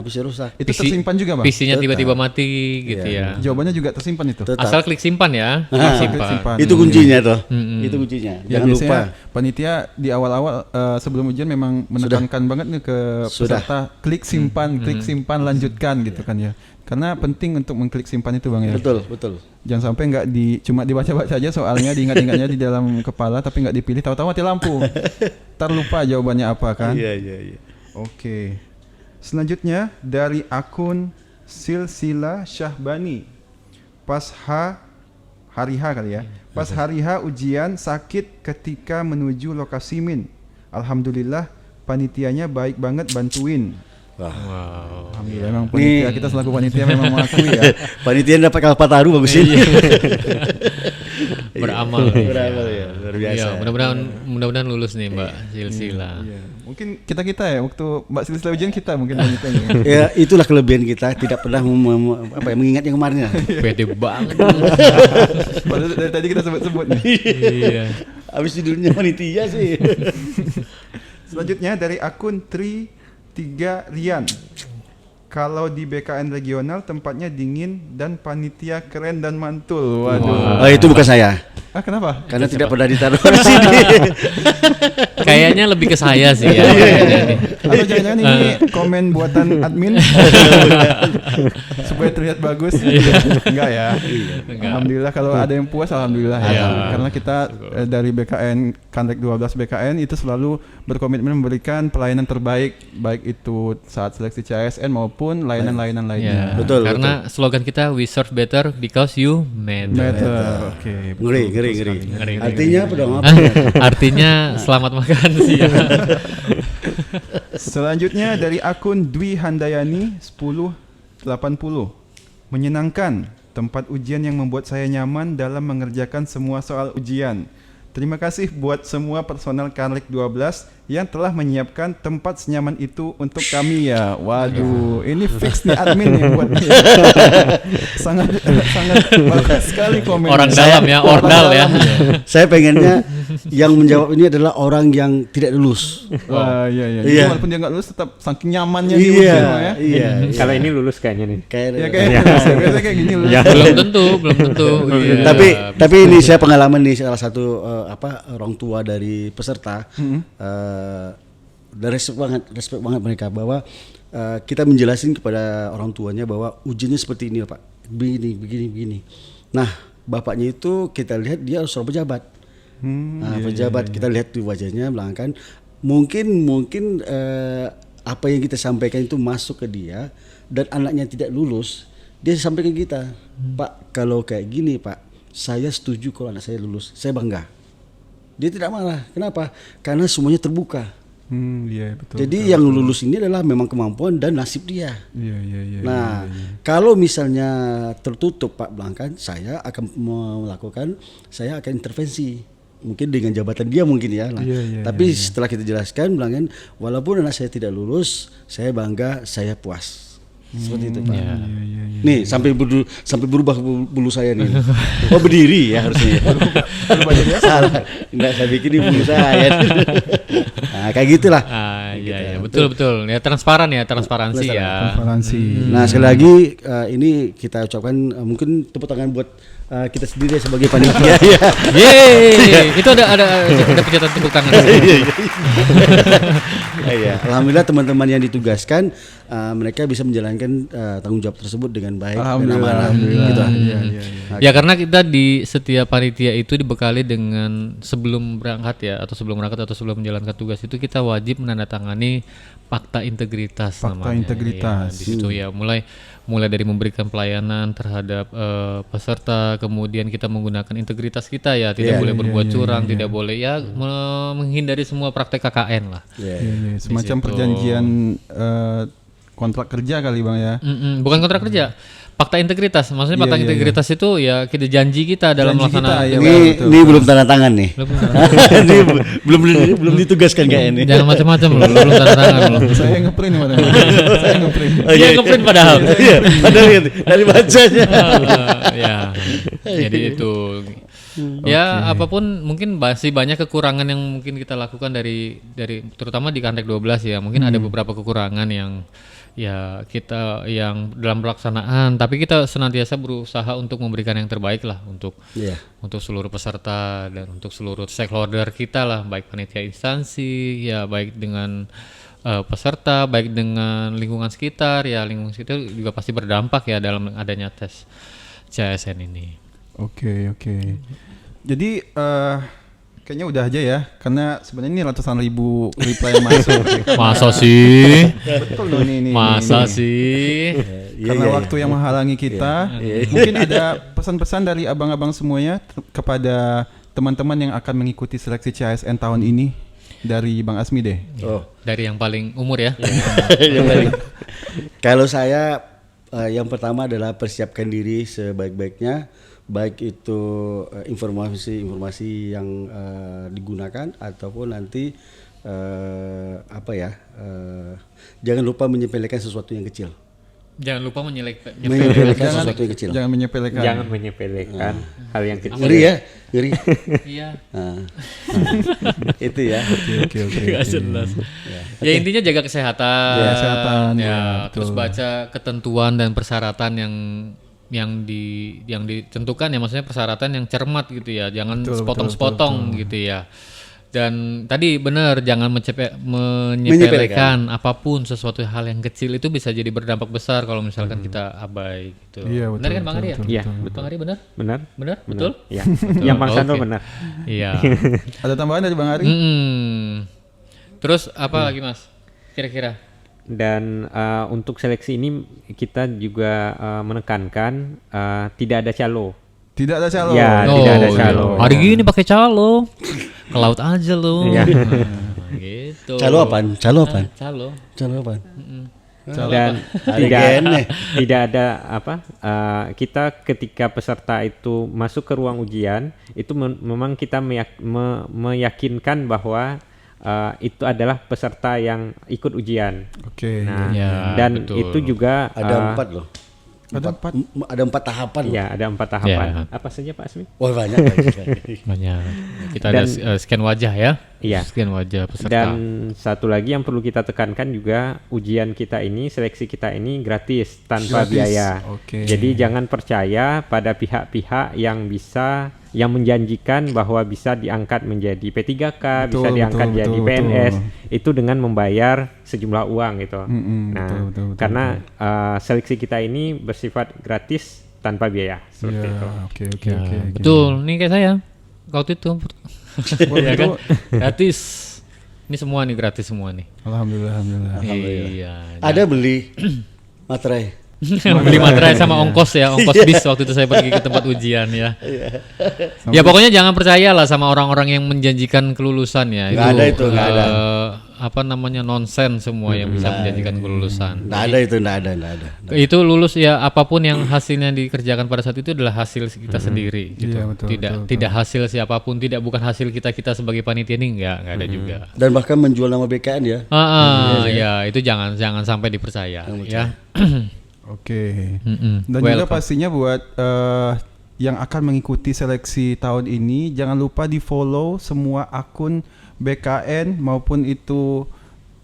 PC rusak. Itu tersimpan juga, Bang? PC-nya tiba-tiba mati gitu ya. Jawabannya juga tersimpan itu. Tetap. Asal klik simpan ya. Klik simpan. Itu kuncinya tuh. Itu kuncinya. Ya, Jangan lupa. biasanya panitia di awal-awal sebelum ujian memang menekankan banget nih ke peserta klik simpan, lanjutkan gitu kan ya. Karena penting untuk mengklik simpan itu, Bang ya. Betul. Jangan sampai nggak cuma dibaca-baca aja soalnya, diingat-ingatnya di dalam kepala tapi nggak dipilih, tahu-tahu mati lampu. Ntar lupa jawabannya apa kan. Iya. Oke. Selanjutnya dari akun Silsila Syahbani. Hari H kali ya. Pas hari H ujian sakit ketika menuju lokasi min. Alhamdulillah panitianya baik banget bantuin. Wah. Alhamdulillah memang panitia kita selaku panitia memang mengakui ya. Panitia dapat Kalpataru bagus ini. Beramal. Beramal ya, luar biasa. Iya, mudah-mudahan lulus nih Mbak Silsila. Iya. Mungkin kita ya waktu Mbak Silsila ujian kita mungkin panitianya. Ya, itulah kelebihan kita, tidak pernah mengingat yang kemarin ya. Pede banget. Padahal dari tadi kita sebut-sebut nih. Iya. Habis judulnya panitia sih. Selanjutnya dari akun 3 Rian. Kalau di BKN regional tempatnya dingin dan panitia keren dan mantul. Waduh. Oh, itu bukan saya. Ah, kenapa? Karena tidak pernah ditaruh di sini. Kayaknya lebih ke saya sih ya. Atau jangan-jangan ini komen buatan admin supaya terlihat bagus? Enggak ya. Alhamdulillah kalau ada yang puas, alhamdulillah ya. Karena kita dari BKN Kanrek 12 BKN itu selalu berkomitmen memberikan pelayanan terbaik, baik itu saat seleksi CASN maupun layanan-layanan lainnya. Betul. Karena slogan kita we serve better because you matter. Oke. Ngeri. Artinya apa dong? Artinya selamat makan sih. Selanjutnya dari akun Dwi Handayani 1080. Menyenangkan, tempat ujian yang membuat saya nyaman dalam mengerjakan semua soal ujian. Terima kasih buat semua personel Kanrek 12 yang telah menyiapkan tempat senyaman itu untuk kami ya. Waduh, ini fix nih admin nih buat sangat bagus sekali komen. Orang dalam ya, ordal ya. Saya pengennya yang menjawab ini adalah orang yang tidak lulus. Wah, iya. Iya. Walaupun dia nggak lulus tetap saking nyamannya di ujian ya. Iya. Kalau ini lulus kayaknya nih. Ya kayak kayak gini lulus. Belum tentu. Iya. Tapi ini saya pengalaman nih salah satu orang tua dari peserta. Dan respect banget mereka bahwa kita menjelasin kepada orang tuanya bahwa ujiannya seperti ini Pak, begini. Nah bapaknya itu kita lihat dia seorang pejabat. Pejabat kita lihat di wajahnya belakang, mungkin apa yang kita sampaikan itu masuk ke dia dan anaknya tidak lulus, dia sampaikan ke kita, Pak kalau kayak gini Pak, saya setuju kalau anak saya lulus, saya bangga. Dia tidak marah. Kenapa? Karena semuanya terbuka. Iya, betul. Jadi yang lulus ini adalah memang kemampuan dan nasib dia. Iya. Nah, kalau misalnya tertutup Pak Blankan, saya akan intervensi. Mungkin dengan jabatan dia mungkin ya. Nah, tapi setelah kita jelaskan Blankan, walaupun anak saya tidak lulus, saya bangga, saya puas. Seperti itu Pak. Nih sampai berubah bulu saya nih. Oh berdiri ya harusnya. Salah. Enggak, saya bikin ini bulu saya. Nah, kayak gitulah. Iya, betul. Ya transparansi ya. Transparansi. Nah, sekali lagi ini kita ucapkan mungkin tepuk tangan buat kita sendiri sebagai panitia ya. Yeay, itu ada pencetakan tepuk tangan. Iya. Alhamdulillah teman-teman yang ditugaskan mereka bisa menjalankan tanggung jawab tersebut dengan baik dan amanah. Gitu. Ya karena kita di setiap panitia itu dibekali dengan sebelum berangkat atau sebelum menjalankan tugas itu kita wajib menandatangani fakta integritas namanya. Integritas. Ya, di situ ya mulai dari memberikan pelayanan terhadap peserta, kemudian kita menggunakan integritas kita ya, tidak boleh berbuat curang, tidak boleh menghindari semua praktek KKN lah. Semacam perjanjian kontrak kerja kali Bang ya. Bukan kontrak kerja, fakta integritas. Maksudnya Iya, fakta iya, integritas itu ya kita janji kita dalam Janji kita, melaksanakan. ya. betul. Ini belum tanda tangan nih. ini belum ditugaskan kayak ini. Jangan macam-macam loh, belum tanda tangan loh. Saya ngeprint mana? Saya ngeprint. Dia ngeprint padahal. Iya, padahal gitu, dari bacanya. Ya, jadi itu. Ya apapun mungkin masih banyak kekurangan yang mungkin kita lakukan dari terutama di Kantek 12 ya. Mungkin ada beberapa kekurangan yang ya kita yang dalam pelaksanaan, tapi kita senantiasa berusaha untuk memberikan yang terbaik lah untuk Iya. untuk seluruh peserta dan untuk seluruh stakeholder kita lah, baik panitia instansi ya, baik dengan peserta, baik dengan lingkungan sekitar ya. Lingkungan sekitar juga pasti berdampak ya dalam adanya tes CSN ini. Oke. Jadi kayaknya udah aja ya, karena sebenarnya ini ratusan ribu reply yang masuk. Masa sih? Betul loh ini. Masa sih? Karena waktu yang menghalangi kita, mungkin ada pesan-pesan dari abang-abang semuanya kepada teman-teman yang akan mengikuti seleksi CSN tahun ini, dari Bang Asmi deh. Oh. Dari yang paling umur ya? Yang paling- Kalau saya yang pertama adalah persiapkan diri sebaik-baiknya, baik itu informasi yang digunakan ataupun nanti jangan lupa menyepelekan sesuatu yang kecil. Jangan lupa Menyepelekan sesuatu yang kecil. Jangan menyepelekan. Jangan menyepelekan hal yang kecil. Ngeri ya, ngeri. Iya. Nah, itu ya. Oke. Gak jelas. Ya intinya jaga kesehatan. Ya, kesehatan, Ya, ya, terus betul. baca ketentuan dan persyaratan yang ditentukan ya, maksudnya persyaratan yang cermat gitu ya. Jangan Betul, sepotong-sepotong gitu ya. Dan tadi benar, jangan menyepelekan apapun, sesuatu hal yang kecil itu bisa jadi berdampak besar kalau misalkan kita abai gitu. Iya, Benar kan Bang Ari ya? Iya, Bang Ari benar? Benar? Benar? Betul? Ya. Yang Bang Sandro Oke. benar. Iya. Ada tambahan dari Bang Ari? Terus apa lagi Mas? Kira-kira? Dan untuk seleksi ini kita juga menekankan tidak ada calo. Tidak ada calo. Ya, tidak ada calo. Hari gini pakai calo. Ke laut aja lu. Iya. Gitu. Calo apaan? Calo apaan? Calo. Calo apaan? Dan tidak ada kita ketika peserta itu masuk ke ruang ujian itu memang kita meyakinkan bahwa itu adalah peserta yang ikut ujian. Oke. Nah, Ya, dan betul. itu juga Ada 4 loh. Ada 4. Ada 4 tahapan loh. ya ada 4 tahapan. Ya. Apa saja Pak Asmi? Wah banyak. Banyak. Kita ada scan wajah ya. Iya. Scan wajah peserta. Dan satu lagi yang perlu kita tekankan juga, ujian kita ini, seleksi kita ini gratis tanpa Gratis, biaya. oke. Jadi jangan percaya pada pihak-pihak yang menjanjikan bahwa bisa diangkat menjadi P3K, bisa Betul, diangkat betul, jadi betul, PNS, betul. itu dengan membayar sejumlah uang gitu. Nah, betul, karena seleksi kita ini bersifat gratis tanpa biaya seperti itu. Oke. Ya, betul. Nih kayak saya. Waktu itu. Ya kan? Gratis. Ini semua nih gratis semua nih. Alhamdulillah. Iya. Ada beli materai. Beli materai sama ongkos ya, ongkos bis waktu itu saya pergi ke tempat ujian ya. Ya pokoknya jangan percaya lah sama orang-orang yang menjanjikan kelulusan ya. Nggak ada itu, nggak ada. Nonsen semua yang bisa menjanjikan kelulusan. Nggak ada itu, nggak ada. Itu lulus ya, apapun yang hasilnya dikerjakan pada saat itu adalah hasil kita sendiri gitu. Iya, betul, Tidak hasil siapapun, bukan hasil kita sebagai panitia ini nggak ada juga. Dan bahkan menjual nama BKN ya. Ya itu jangan sampai dipercaya ya. Oke. Mm-mm. Dan juga Welcome. pastinya buat yang akan mengikuti seleksi tahun ini, jangan lupa di-follow semua akun BKN maupun itu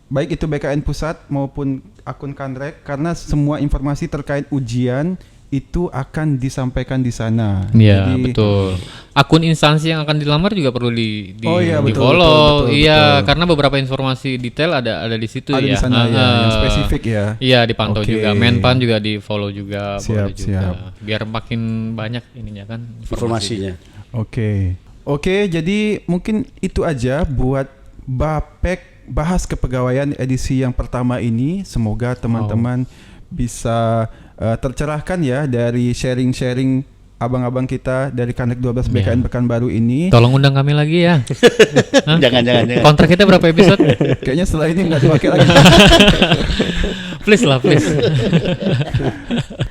baik itu BKN pusat maupun akun Kanrek, karena semua informasi terkait ujian itu akan disampaikan di sana. Iya Jadi, betul. Akun instansi yang akan dilamar juga perlu di Oh, iya, betul, follow. betul, Iya, betul. karena beberapa informasi detail ada di situ Ada ya. di sana ya, yang spesifik ya. Iya dipantau Oke. juga. Menpan juga di follow juga. Siap, boleh juga. siap. Biar makin banyak ininya kan Informasinya. Oke, jadi mungkin itu aja buat Bapek bahas kepegawaian edisi yang pertama ini. Semoga teman-teman bisa tercerahkan ya dari sharing-sharing abang-abang kita dari Kanrek 12 BKN Pekanbaru ini. Tolong undang kami lagi ya. Hah? Jangan. Kontrak kita berapa episode? Kayaknya setelah ini nggak dipakai lagi. Please lah, please.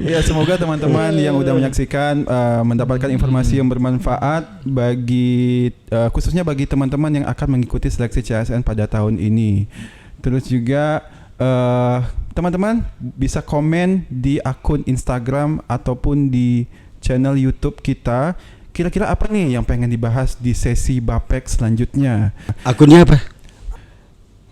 Ya, semoga teman-teman yang udah menyaksikan mendapatkan informasi yang bermanfaat bagi khususnya bagi teman-teman yang akan mengikuti seleksi CASN pada tahun ini. Terus juga teman-teman bisa komen di akun Instagram ataupun di channel YouTube kita. Kira-kira apa nih yang pengen dibahas di sesi Bapek selanjutnya? Akunnya apa?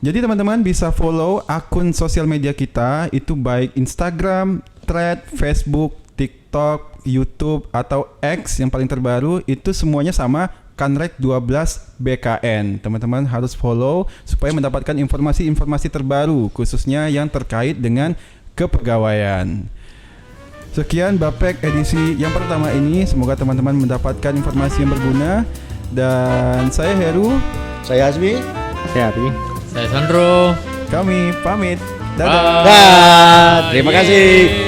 Jadi teman-teman bisa follow akun sosial media kita, itu baik Instagram, Thread, Facebook, TikTok, YouTube atau X yang paling terbaru, itu semuanya sama Kanrek 12 BKN. Teman-teman harus follow supaya mendapatkan informasi-informasi terbaru khususnya yang terkait dengan kepegawaian. Sekian Bapek edisi yang pertama ini. Semoga teman-teman mendapatkan informasi yang berguna. Dan saya Heru, Saya Azmi. Saya Ari. Saya Sandro. kami pamit. Dadah. Bye. Dah, terima kasih.